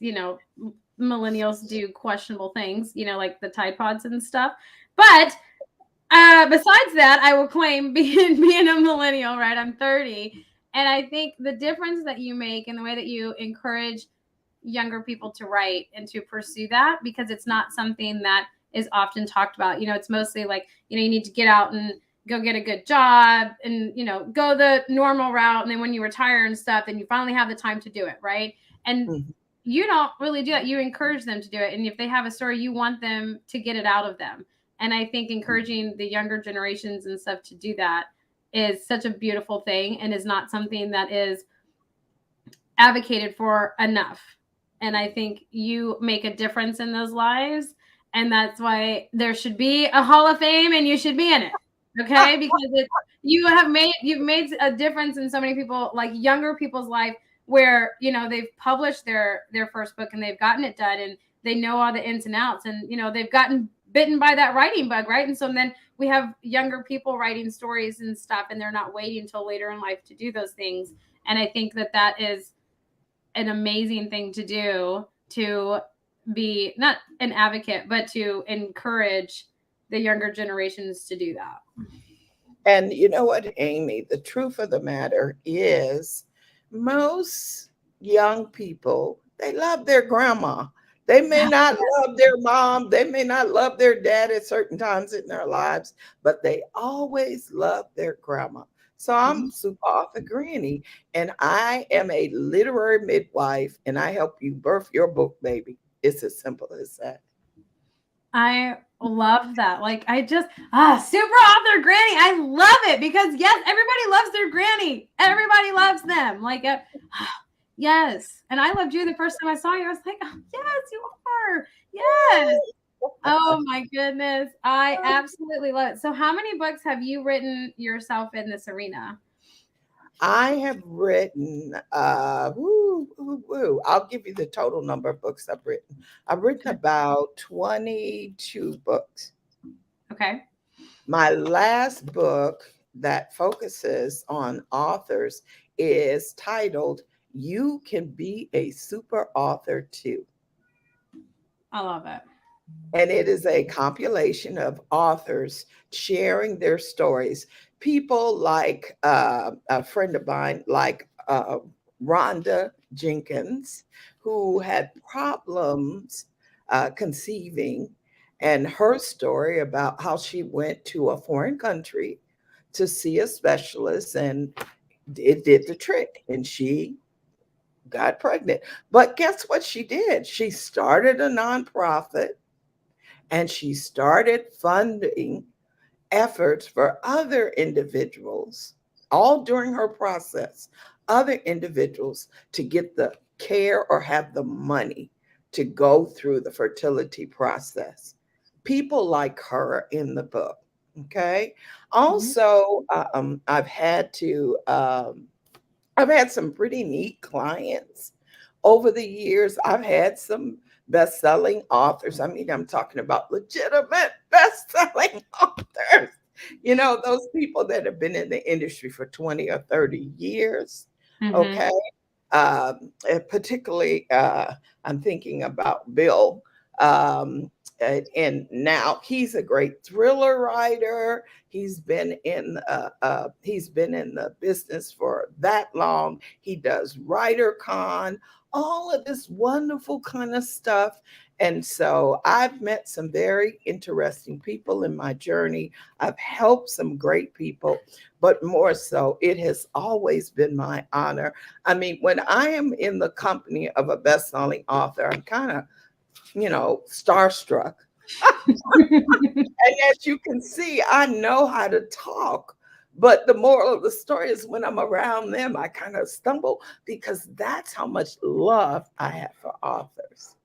millennials do questionable things, like the Tide Pods and stuff. But besides that, I will claim being a millennial, right? I'm 30. And I think the difference that you make in the way that you encourage younger people to write and to pursue that, because it's not something that is often talked about. It's mostly like, you need to get out and go get a good job and, go the normal route. And then when you retire and stuff, then you finally have the time to do it. Right. And Mhm. you don't really do that. You encourage them to do it. And if they have a story, you want them to get it out of them. And I think encouraging the younger generations and stuff to do that is such a beautiful thing and is not something that is advocated for enough. And I think you make a difference in those lives. And that's why there should be a Hall of Fame and you should be in it. Okay. Because you've made a difference in so many people, like younger people's life, where, they've published their first book and they've gotten it done and they know all the ins and outs and, they've gotten bitten by that writing bug. Right. And so then we have younger people writing stories and stuff, and they're not waiting until later in life to do those things. And I think that is an amazing thing to do, to be not an advocate, but to encourage the younger generations to do that. And you know what, Amy, the truth of the matter is most young people, they love their grandma. They may not love their mom. They may not love their dad at certain times in their lives, but they always love their grandma. So I'm super author Granny, and I am a literary midwife, and I help you birth your book, baby. It's as simple as that. I love that. Like, I just, super author Granny. I love it because, yes, everybody loves their granny. Everybody loves them. Like, yes. And I loved you the first time I saw you. I was like, oh, yes, you are. Yes. Oh, my goodness. I absolutely love it. So how many books have you written yourself in this arena? I have written, I'll give you the total number of books I've written. I've written about 22 books. Okay. My last book that focuses on authors is titled, You Can Be a Super Author Too. I love it. And it is a compilation of authors sharing their stories. People like a friend of mine, like Rhonda Jenkins, who had problems conceiving, and her story about how she went to a foreign country to see a specialist, and it did the trick, and she got pregnant. But guess what she did? She started a nonprofit, and she started funding efforts for other individuals, all during her process, other individuals to get the care or have the money to go through the fertility process. People like her in the book. Okay. Also, I've had some pretty neat clients over the years. I've had some best-selling authors. I mean, I'm talking about legitimate best-selling authors. Those people that have been in the industry for 20 or 30 years. Okay. Particularly, I'm thinking about Bill. And now he's a great thriller writer. He's been in the business for that long. He does WriterCon, all of this wonderful kind of stuff. And so I've met some very interesting people in my journey. I've helped some great people, but more so, it has always been my honor. I mean, when I am in the company of a best-selling author, I'm kind of, starstruck. And as you can see, I know how to talk. But the moral of the story is when I'm around them, I kind of stumble because that's how much love I have for authors.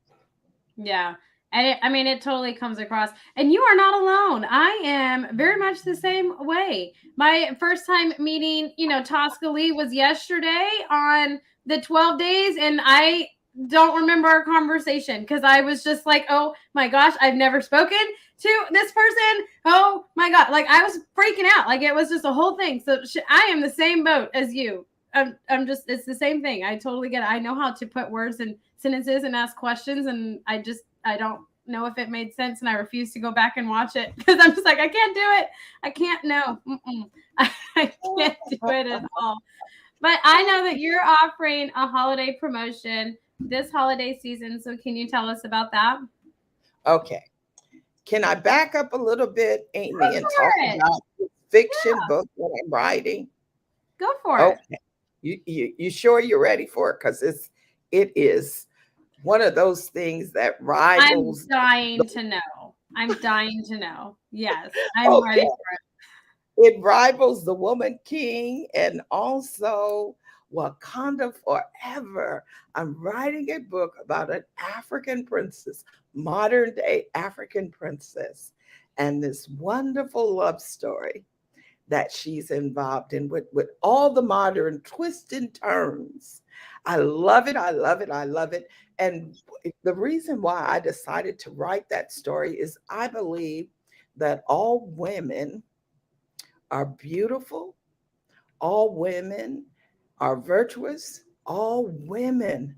Yeah. And it totally comes across. And you are not alone. I am very much the same way. My first time meeting, Tosca Lee was yesterday on the 12 days. And I don't remember our conversation because I was just like, oh my gosh, I've never spoken to this person. Oh my God. Like I was freaking out. Like it was just a whole thing. So I am the same boat as you. I'm just, it's the same thing. I totally get it. I know how to put words in sentences and ask questions. And I don't know if it made sense. And I refuse to go back and watch it because I'm just like, I can't do it. I can't know. I can't do it at all. But I know that you're offering a holiday promotion this holiday season. So can you tell us about that? Okay. Can I back up a little bit, Amy, and talk it. about the fiction book that I'm writing? Go for it. Okay. You sure you're ready for it? Because it is one of those things that rivals. I'm dying to know. Yes, I'm ready for it. It rivals The Woman King and also Wakanda Forever. I'm writing a book about an African princess, modern day African princess, and this wonderful love story that she's involved in with all the modern twists and turns. I love it. I love it. I love it. And the reason why I decided to write that story is I believe that all women are beautiful. All women are virtuous. All women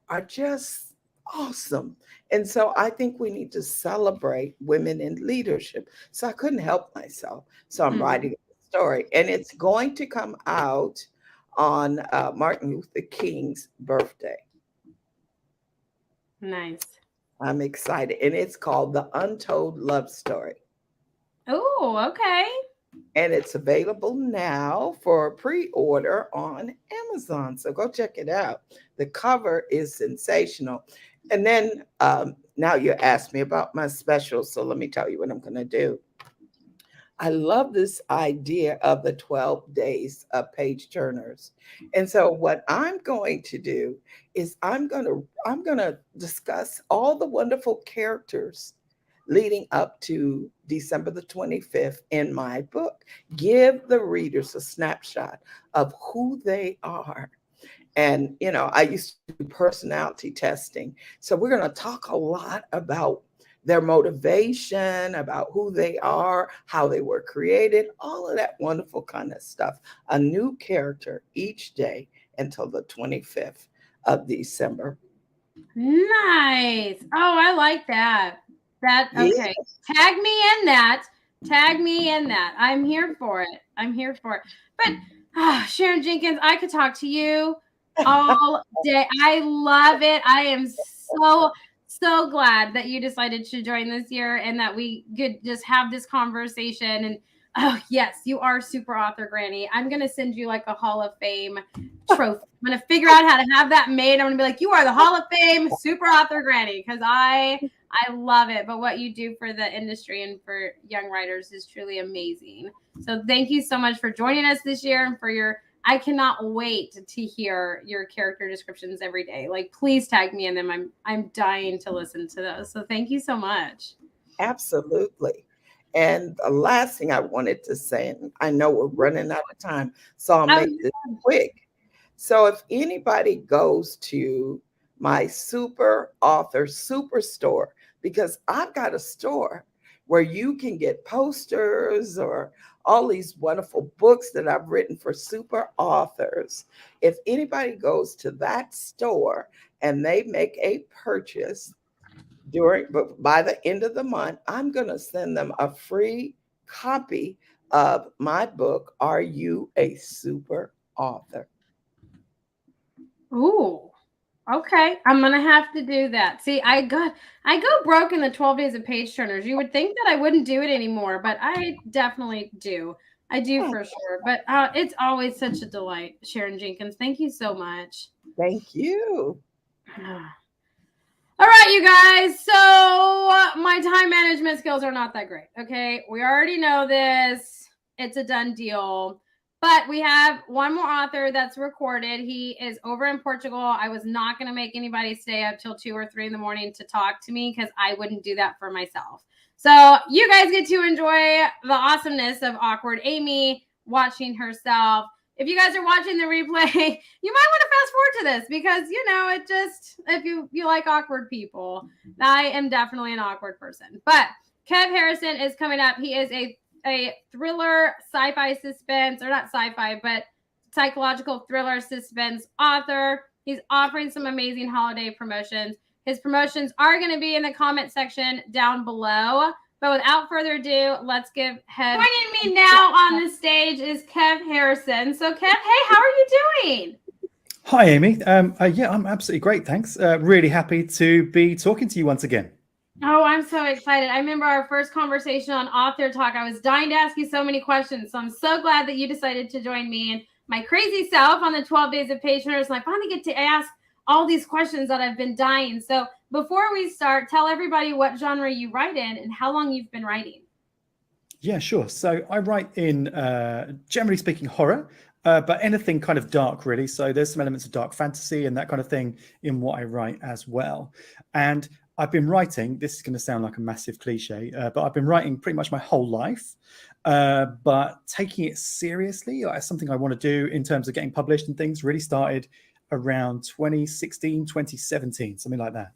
are just awesome. And so I think we need to celebrate women in leadership. So I couldn't help myself. So I'm writing a story, and it's going to come out on Martin Luther King's birthday. Nice. I'm excited. And it's called The Untold Love Story. Oh, okay. And it's available now for pre-order on Amazon. So go check it out. The cover is sensational. And then now you asked me about my special. So let me tell you what I'm going to do. I love this idea of the 12 days of page turners. And so what I'm going to do is I'm going to discuss all the wonderful characters leading up to December the 25th in my book. Give the readers a snapshot of who they are. And, I used to do personality testing. So we're going to talk a lot about their motivation, about who they are, how they were created, all of that wonderful kind of stuff. A new character each day until the 25th of December. Nice. Oh, I like that. Okay. Yes. Tag me in that. I'm here for it. But Sharon Jenkins, I could talk to you all day. I love it. I am so glad that you decided to join this year and that we could just have this conversation. And oh yes, you are super author Granny. I'm going to send you like a Hall of Fame trophy. I'm going to figure out how to have that made. I'm going to be like, you are the Hall of Fame super author Granny. Cause I love it. But what you do for the industry and for young writers is truly amazing. So thank you so much for joining us this year and for I cannot wait to hear your character descriptions every day. Like, please tag me in them. I'm dying to listen to those. So thank you so much. Absolutely. And the last thing I wanted to say, and I know we're running out of time, so I'll make this quick. So if anybody goes to my super author superstore, because I've got a store where you can get posters or all these wonderful books that I've written for super authors. If anybody goes to that store and they make a purchase by the end of the month, I'm going to send them a free copy of my book, Are You a Super Author? Ooh. Okay, I'm gonna have to do that. See, I go broke in the 12 days of page turners. You would think that I wouldn't do it anymore, but I definitely do. I do for sure. But it's always such a delight, Sharon Jenkins. Thank you so much. Thank you. All right, you guys. So my time management skills are not that great. Okay, we already know this. It's a done deal. But we have one more author that's recorded. He is over in Portugal. I was not going to make anybody stay up till 2 or 3 in the morning to talk to me because I wouldn't do that for myself. So you guys get to enjoy the awesomeness of Awkward Amy watching herself. If you guys are watching the replay, you might want to fast forward to this because, you know, it just, if you like awkward people, I am definitely an awkward person. But Kev Harrison is coming up. He is a thriller, sci-fi suspense, or not sci-fi, but psychological thriller suspense author. He's offering some amazing holiday promotions. His promotions are going to be in the comment section down below. But without further ado, let's give Kev. Joining me now on the stage is Kev Harrison. So Kev, hey, how are you doing? Hi, Amy. Yeah, I'm absolutely great. Thanks. Really happy to be talking to you once again. Oh, I'm so excited. I remember our first conversation on Author Talk. I was dying to ask you so many questions. So I'm so glad that you decided to join me and my crazy self on the 12 Days of Page Turners. And I finally get to ask all these questions that I've been dying. So before we start, tell everybody what genre you write in and how long you've been writing. Yeah, sure. So I write in, generally speaking, horror, but anything kind of dark, really. So there's some elements of dark fantasy and that kind of thing in what I write as well. And I've been writing, this is going to sound like a massive cliche, but I've been writing pretty much my whole life, but taking it seriously as something I want to do in terms of getting published and things really started around 2016, 2017, something like that.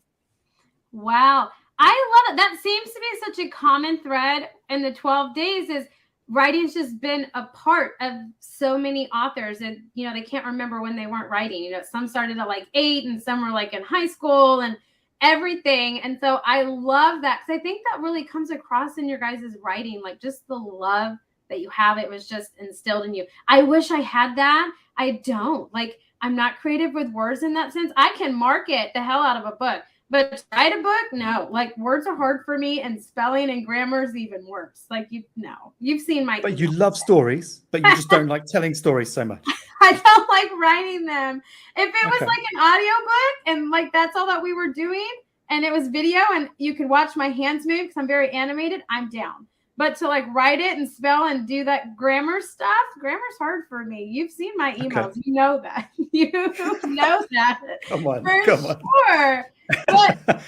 Wow. I love it. That seems to be such a common thread in the 12 days is writing's just been a part of so many authors. And, you know, they can't remember when they weren't writing. You know, some started at like 8 and some were like in high school and everything. And so I love that because I think that really comes across in your guys' writing, like just the love that you have. It was just instilled in you. I wish I had that. I don't. Like, I'm not creative with words in that sense. I can market the hell out of a book. But to write a book, no. Like words are hard for me, and spelling and grammar is even worse. Like you've seen my. But you love stories, but you just don't like telling stories so much. I don't like writing them. If it was like an audiobook and like that's all that we were doing, and it was video, and you could watch my hands move because I'm very animated, I'm down. But to like write it and spell and do that grammar stuff, grammar's hard for me. You've seen my emails. Okay. You know that. You know that. Come on. Sure. But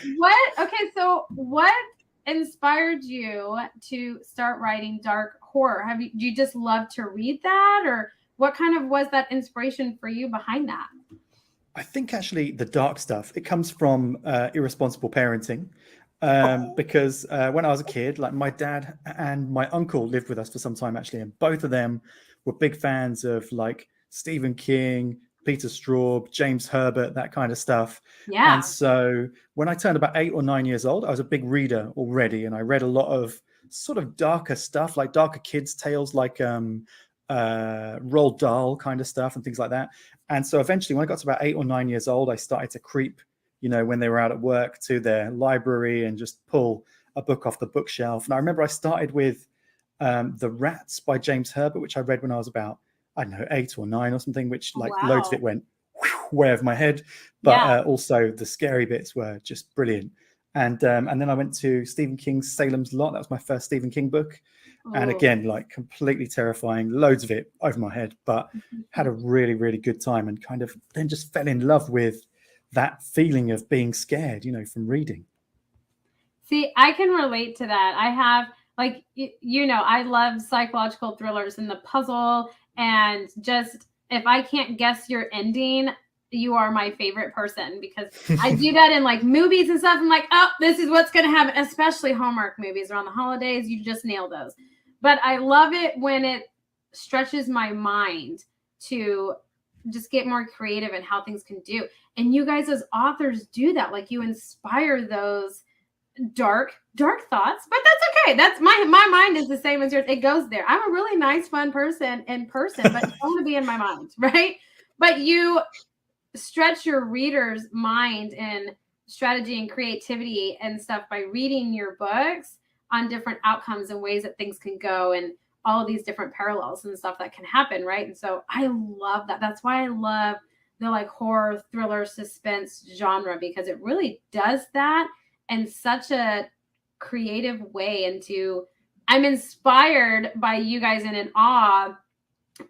so what inspired you to start writing dark horror? Do you just love to read that, or what kind of was that inspiration for you behind that? I think actually the dark stuff, it comes from irresponsible parenting. Because when I was a kid, like my dad and my uncle lived with us for some time actually, and both of them were big fans of like Stephen King, Peter Straub, James Herbert, that kind of stuff. Yeah. And so when I turned about 8 or 9 years old, I was a big reader already, and I read a lot of sort of darker stuff, like darker kids' tales, like Roald Dahl kind of stuff and things like that. And so eventually, when I got to about 8 or 9 years old, I started to creep, you know, when they were out at work, to their library and just pull a book off the bookshelf. And I remember I started with The Rats by James Herbert, which I read when I was about, I don't know, 8 or 9 or something, which like loads of it went way over my head. But also the scary bits were just brilliant. And then I went to Stephen King's Salem's Lot. That was my first Stephen King book. Oh. And again, like completely terrifying, loads of it over my head, but had a really, really good time, and kind of then just fell in love with that feeling of being scared, you know, from reading. See, I can relate to that. I have, like, you know, I love psychological thrillers and the puzzle, and just if I can't guess your ending, you are my favorite person, because I do that in like movies and stuff. I'm like, oh, this is what's going to happen, especially Hallmark movies around the holidays. You just nail those. But I love it when it stretches my mind to just get more creative in how things can do. And you guys as authors do that. Like, you inspire those dark thoughts, but that's okay. That's my mind is the same as yours. It goes there. I'm a really nice, fun person in person, but you want to be in my mind, right? But you stretch your reader's mind and strategy and creativity and stuff by reading your books on different outcomes and ways that things can go, and all of these different parallels and stuff that can happen, right? And so I love that. That's why I love the like horror, thriller, suspense genre, because it really does that in such a creative way. I'm inspired by you guys and in awe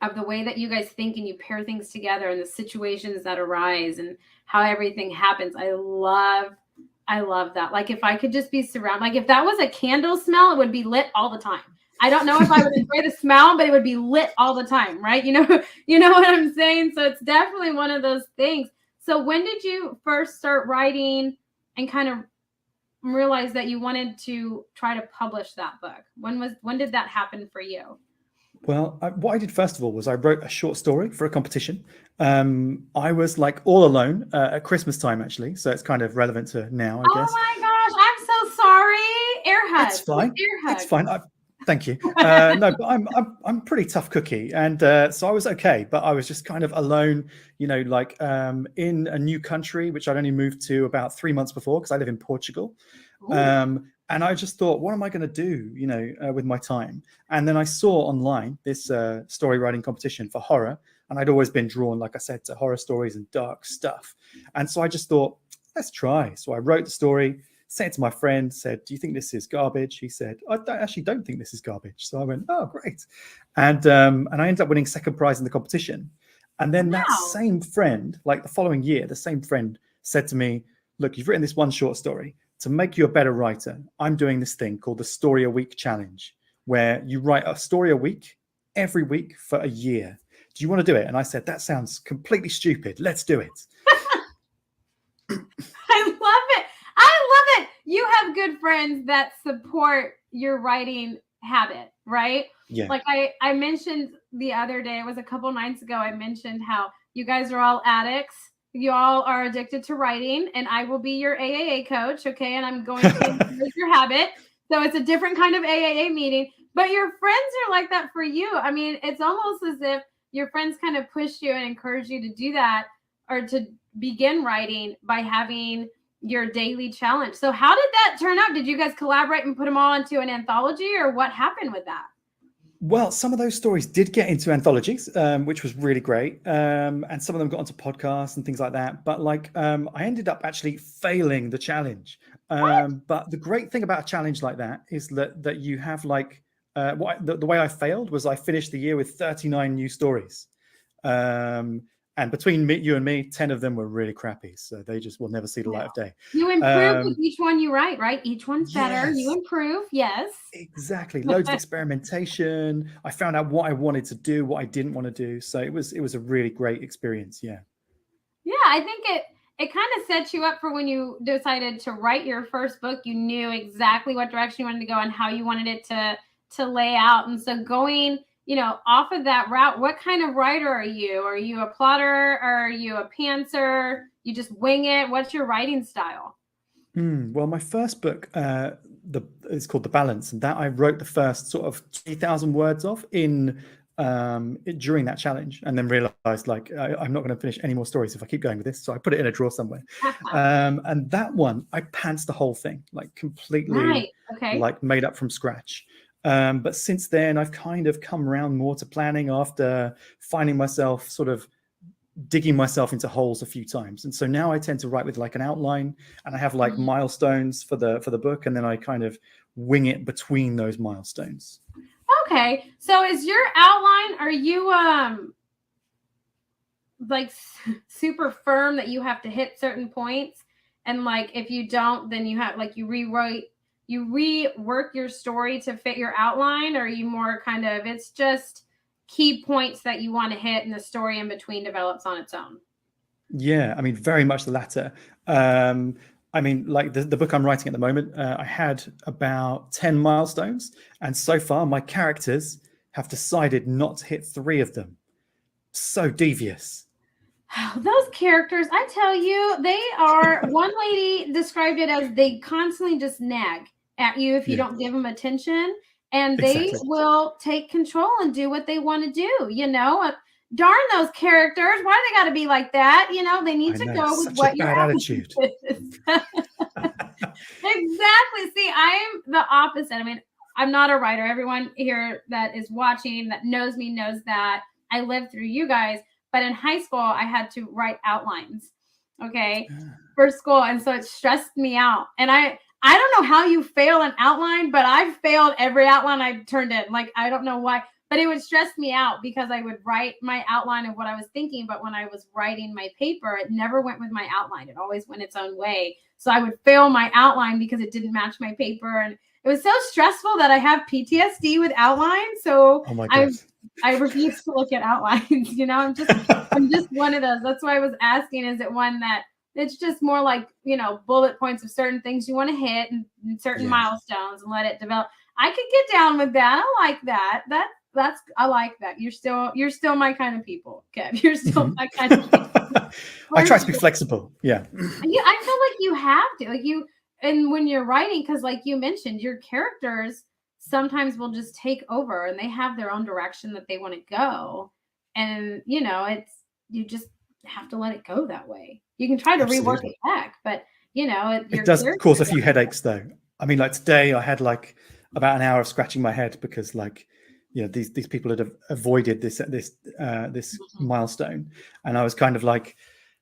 of the way that you guys think and you pair things together and the situations that arise and how everything happens. I love that. Like if I could just be surrounded, like if that was a candle smell, it would be lit all the time. I don't know if I would enjoy the smell, but it would be lit all the time, right? You know what I'm saying? So it's definitely one of those things. So when did you first start writing and kind of realize that you wanted to try to publish that book? When did that happen for you? Well, what I did first of all was I wrote a short story for a competition. I was like all alone at Christmas time, actually. So it's kind of relevant to now, I guess. Oh my gosh, I'm so sorry. Air hug. It's fine. Air hug. It's fine. Thank you. No, but I'm a pretty tough cookie, and so I was okay. But I was just kind of alone, like in a new country, which I'd only moved to about 3 months before because I live in Portugal. And I just thought, what am I going to do, with my time? And then I saw online this story writing competition for horror, and I'd always been drawn, like I said, to horror stories and dark stuff. And so I just thought, let's try. So I wrote the story, sent it to my friend, said, do you think this is garbage? He said, I actually don't think this is garbage. So I went, oh, great. And I ended up winning second prize in the competition. And then that same friend, like the following year, the same friend said to me, look, you've written this one short story. To make you a better writer, I'm doing this thing called the Story a Week Challenge, where you write a story a week, every week for a year. Do you want to do it? And I said, that sounds completely stupid. Let's do it. I love it. I love it. You have good friends that support your writing habit, right? Yeah. Like I mentioned the other day, it was a couple nights ago, I mentioned how you guys are all addicts. You all are addicted to writing, and I will be your AAA coach, okay? And I'm going to encourage your habit. So it's a different kind of AAA meeting. But your friends are like that for you. I mean, it's almost as if your friends kind of push you and encourage you to do that or to begin writing by having your daily challenge. So how did that turn out? Did you guys collaborate and put them all into an anthology, or what happened with that? Well, some of those stories did get into anthologies, which was really great. And some of them got onto podcasts and things like that. But I ended up actually failing the challenge. But the great thing about a challenge like that is that you have the way I failed was I finished the year with 39 new stories. And between you and me, 10 of them were really crappy. So they just will never see the light of day. You improve with each one you write, right? Each one's better. Yes. You improve. Yes. Exactly. Loads of experimentation. I found out what I wanted to do, what I didn't want to do. So it was a really great experience. Yeah. Yeah, I think it kind of sets you up for when you decided to write your first book. You knew exactly what direction you wanted to go and how you wanted it to lay out. And so going off of that route, what kind of writer are you? Are you a plotter? Or are you a pantser? You just wing it? What's your writing style? Well, my first book is called The Balance, and that I wrote the first sort of 3,000 words of during that challenge, and then realized I'm not going to finish any more stories if I keep going with this. So I put it in a drawer somewhere. And that one, I pantsed the whole thing, completely, made up from scratch. But since then, I've kind of come around more to planning after finding myself sort of digging myself into holes a few times. And so now I tend to write with an outline, and I have milestones for the book, and then I kind of wing it between those milestones. Okay. So is your outline, are you super firm that you have to hit certain points? And if you don't, then you have you rework your story to fit your outline? Or are you more kind of, it's just key points that you want to hit and the story in between develops on its own? Yeah, I mean, very much the latter. The book I'm writing at the moment, I had about 10 milestones, and so far my characters have decided not to hit 3 of them. So devious. Those characters, I tell you, they are, one lady described it as they constantly just nag at you if you don't give them attention, and they will take control and do what they want to do. Darn those characters. Why do they got to be like that? They need to go with what your attitude is. Exactly. See, I'm the opposite. I mean, I'm not a writer. Everyone here that is watching that knows me knows that I lived through you guys. But in high school, I had to write outlines, for school. And so it stressed me out. And I don't know how you fail an outline, but I've failed every outline I've turned in. I don't know why. but it would stress me out because I would write my outline of what I was thinking. But when I was writing my paper, it never went with my outline. It always went its own way. So I would fail my outline because it didn't match my paper. And it was so stressful that I have PTSD with outlines. So Oh my God. I refuse to look at outlines. You know, I'm just one of those. That's why I was asking, is it one that it's just more like, you know, bullet points of certain things you want to hit and certain Yeah. milestones and let it develop. I could get down with that. I like that. I like that. You're still my kind of people, Kev. You're still my kind of people. I try to be flexible. Yeah. Yeah, I feel like you have to, like, you, and when you're writing, because like you mentioned, your characters sometimes will just take over and they have their own direction that they want to go. And you know, you just have to let it go that way. You can try to rework Absolutely. it back, but you know, It does cause a few headaches though. I mean, like today I had like about an hour of scratching my head because like, you know, these people had avoided this milestone. And I was kind of like,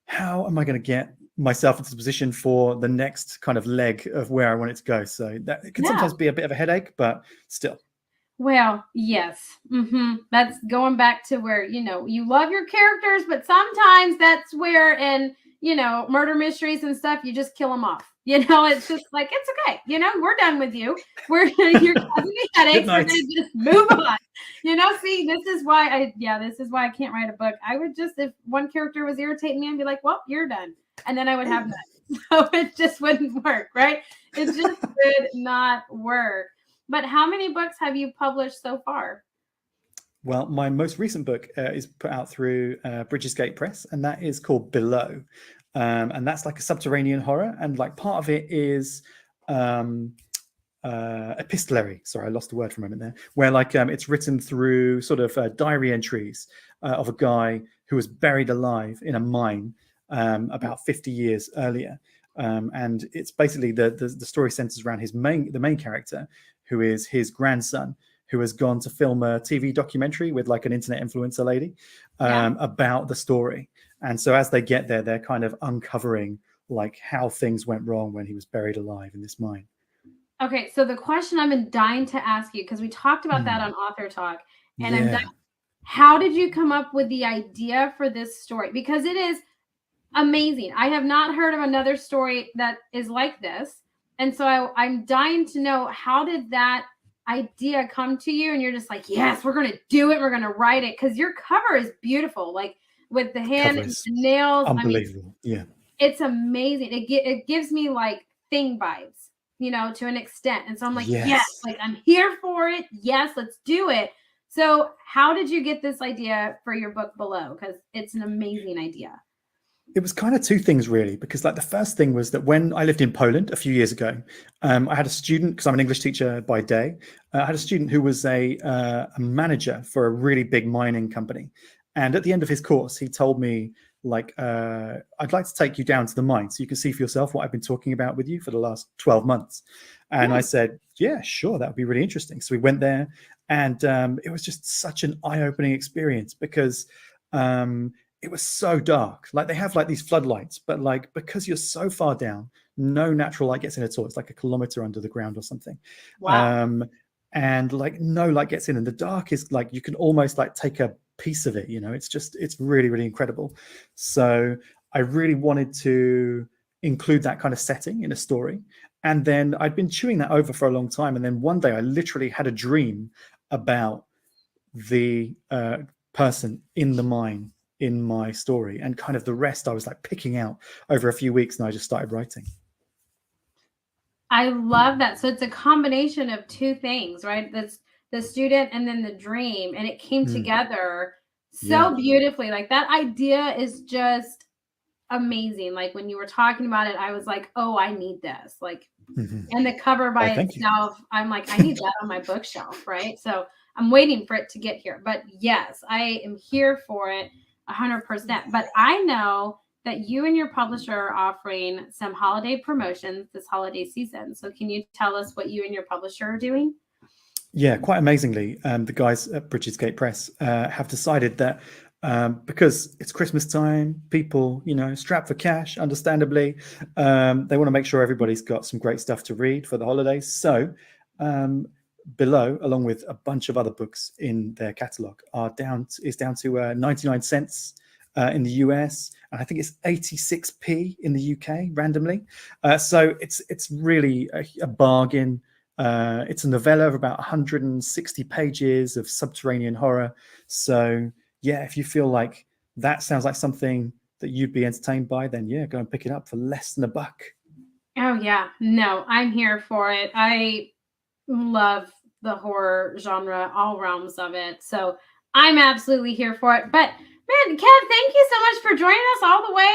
how am I going to get myself into the position for the next kind of leg of where I want it to go? So that it can sometimes be a bit of a headache, but still. Well, yes. That's going back to where, you know, you love your characters, but sometimes that's where, in, you know, murder mysteries and stuff, you just kill them off. You know, it's just like, it's okay. You know, we're done with you. You're causing me headaches. We're going to just move on. You know, see, this is why I can't write a book. I would just, if one character was irritating me, I'd be like, well, you're done. And then I would have that. So it just wouldn't work, right? It just would not work. But how many books have you published so far? Well, my most recent book is put out through Bridges Gate Press, and that is called Below. And that's like a subterranean horror. And like part of it is epistolary. Sorry, I lost the word for a moment there. Where like it's written through sort of diary entries of a guy who was buried alive in a mine about 50 years earlier. And it's basically the story centers around the main character, who is his grandson, who has gone to film a TV documentary with like an internet influencer lady about the story. And so as they get there, they're kind of uncovering like how things went wrong when he was buried alive in this mine. Okay, so the question I've been dying to ask you, because we talked about that on Author Talk, and I'm dying, how did you come up with the idea for this story? Because it is amazing. I have not heard of another story that is like this. And so I'm dying to know, how did that idea come to you? And you're just like, yes, we're going to do it. We're going to write it. Because your cover is beautiful. Like with the hand and the nails. Unbelievable. I mean, it's amazing. It gives me like Thing vibes, you know, to an extent. And so I'm like, yes, like I'm here for it. Yes, let's do it. So how did you get this idea for your book Below? Because it's an amazing idea. It was kind of two things really, because like the first thing was that when I lived in Poland a few years ago, I had a student, because I'm an English teacher by day. I had a student who was a manager for a really big mining company. And at the end of his course, he told me like, I'd like to take you down to the mine so you can see for yourself what I've been talking about with you for the last 12 months. And I said, yeah, sure. That would be really interesting. So we went there, and it was just such an eye-opening experience because it was so dark. Like they have like these floodlights, but like because you're so far down, no natural light gets in at all. It's like a kilometer under the ground or something. Wow. And like no light gets in, and the dark is like you can almost like take a piece of it. You know, it's really, really incredible. So I really wanted to include that kind of setting in a story. And then I'd been chewing that over for a long time. And then one day I literally had a dream about the person in the mine in my story, and kind of the rest I was like picking out over a few weeks, and I just started writing. I love that. So it's a combination of two things, right? That's the student and then the dream, and it came together so beautifully. Like that idea is just amazing. Like when you were talking about it, I was like, oh, I need this. Like, and the cover by itself, I'm like, I need that on my bookshelf, right? So I'm waiting for it to get here. But yes, I am here for it 100%. But I know that you and your publisher are offering some holiday promotions this holiday season. So can you tell us what you and your publisher are doing? Yeah, quite amazingly, the guys at Bridges Gate Press have decided that because it's Christmas time, people, you know, strapped for cash, understandably, they want to make sure everybody's got some great stuff to read for the holidays. So below, along with a bunch of other books in their catalog, is down to 99 cents in the US, and I think it's 86p in the UK randomly. So it's really a bargain. It's a novella of about 160 pages of subterranean horror. So yeah, if you feel like that sounds like something that you'd be entertained by, then yeah, go and pick it up for less than $1. Oh yeah, no, I'm here for it. I love the horror genre, all realms of it. So I'm absolutely here for it. But man, Kev, thank you so much for joining us all the way,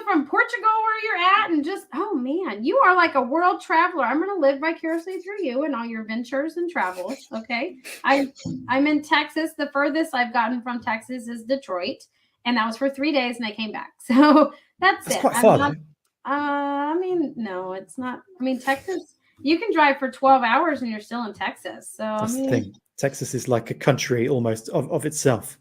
from Portugal where you're at. And just, oh man, you are like a world traveler. I'm going to live vicariously through you and all your ventures and travels. Okay. I'm in Texas. The furthest I've gotten from Texas is Detroit. And that was for 3 days and I came back. So that's it. Quite far, though. I mean, no, it's not. I mean, Texas, you can drive for 12 hours and you're still in Texas. So That's the thing. Texas is like a country almost of itself.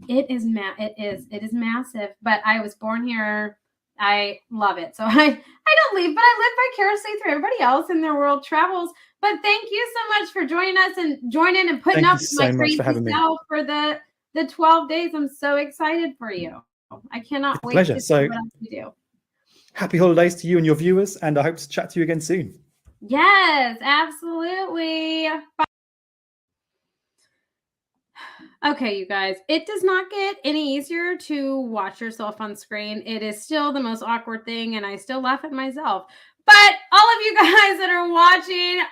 It is massive. But I was born here. I love it. So I don't leave, but I live vicariously through everybody else in their world travels. But thank you so much for joining us and joining and putting up with my crazy self for the 12 days. I'm so excited for you. I cannot wait pleasure. to see what else you do. Happy holidays to you and your viewers, and I hope to chat to you again soon. Yes, absolutely. Bye. Okay, you guys, it does not get any easier to watch yourself on screen. It is still the most awkward thing, and I still laugh at myself. But all of you guys that are watching,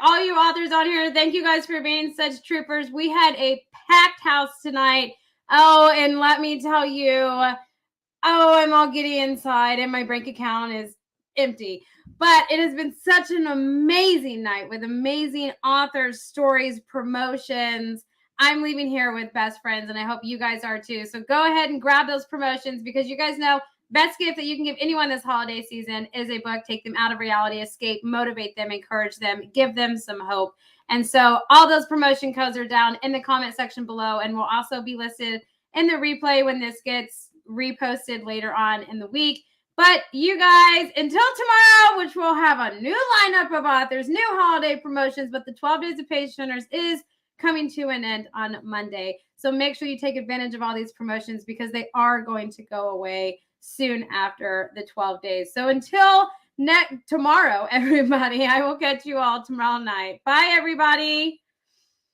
all you authors on here, thank you guys for being such troopers. We had a packed house tonight. Oh, and let me tell you, I'm all giddy inside, and my bank account is empty. But it has been such an amazing night with amazing authors, stories, promotions. I'm leaving here with best friends, and I hope you guys are too. So go ahead and grab those promotions, because you guys know best gift that you can give anyone this holiday season is a book. Take them out of reality, escape, motivate them, encourage them, give them some hope. And so all those promotion codes are down in the comment section below, and will also be listed in the replay when this gets reposted later on in the week. But you guys, until tomorrow, which we'll have a new lineup of authors, new holiday promotions, but the 12 Days of Page Turners is coming to an end on Monday. So make sure you take advantage of all these promotions, because they are going to go away soon after the 12 days. So until tomorrow, everybody, I will catch you all tomorrow night. Bye, everybody.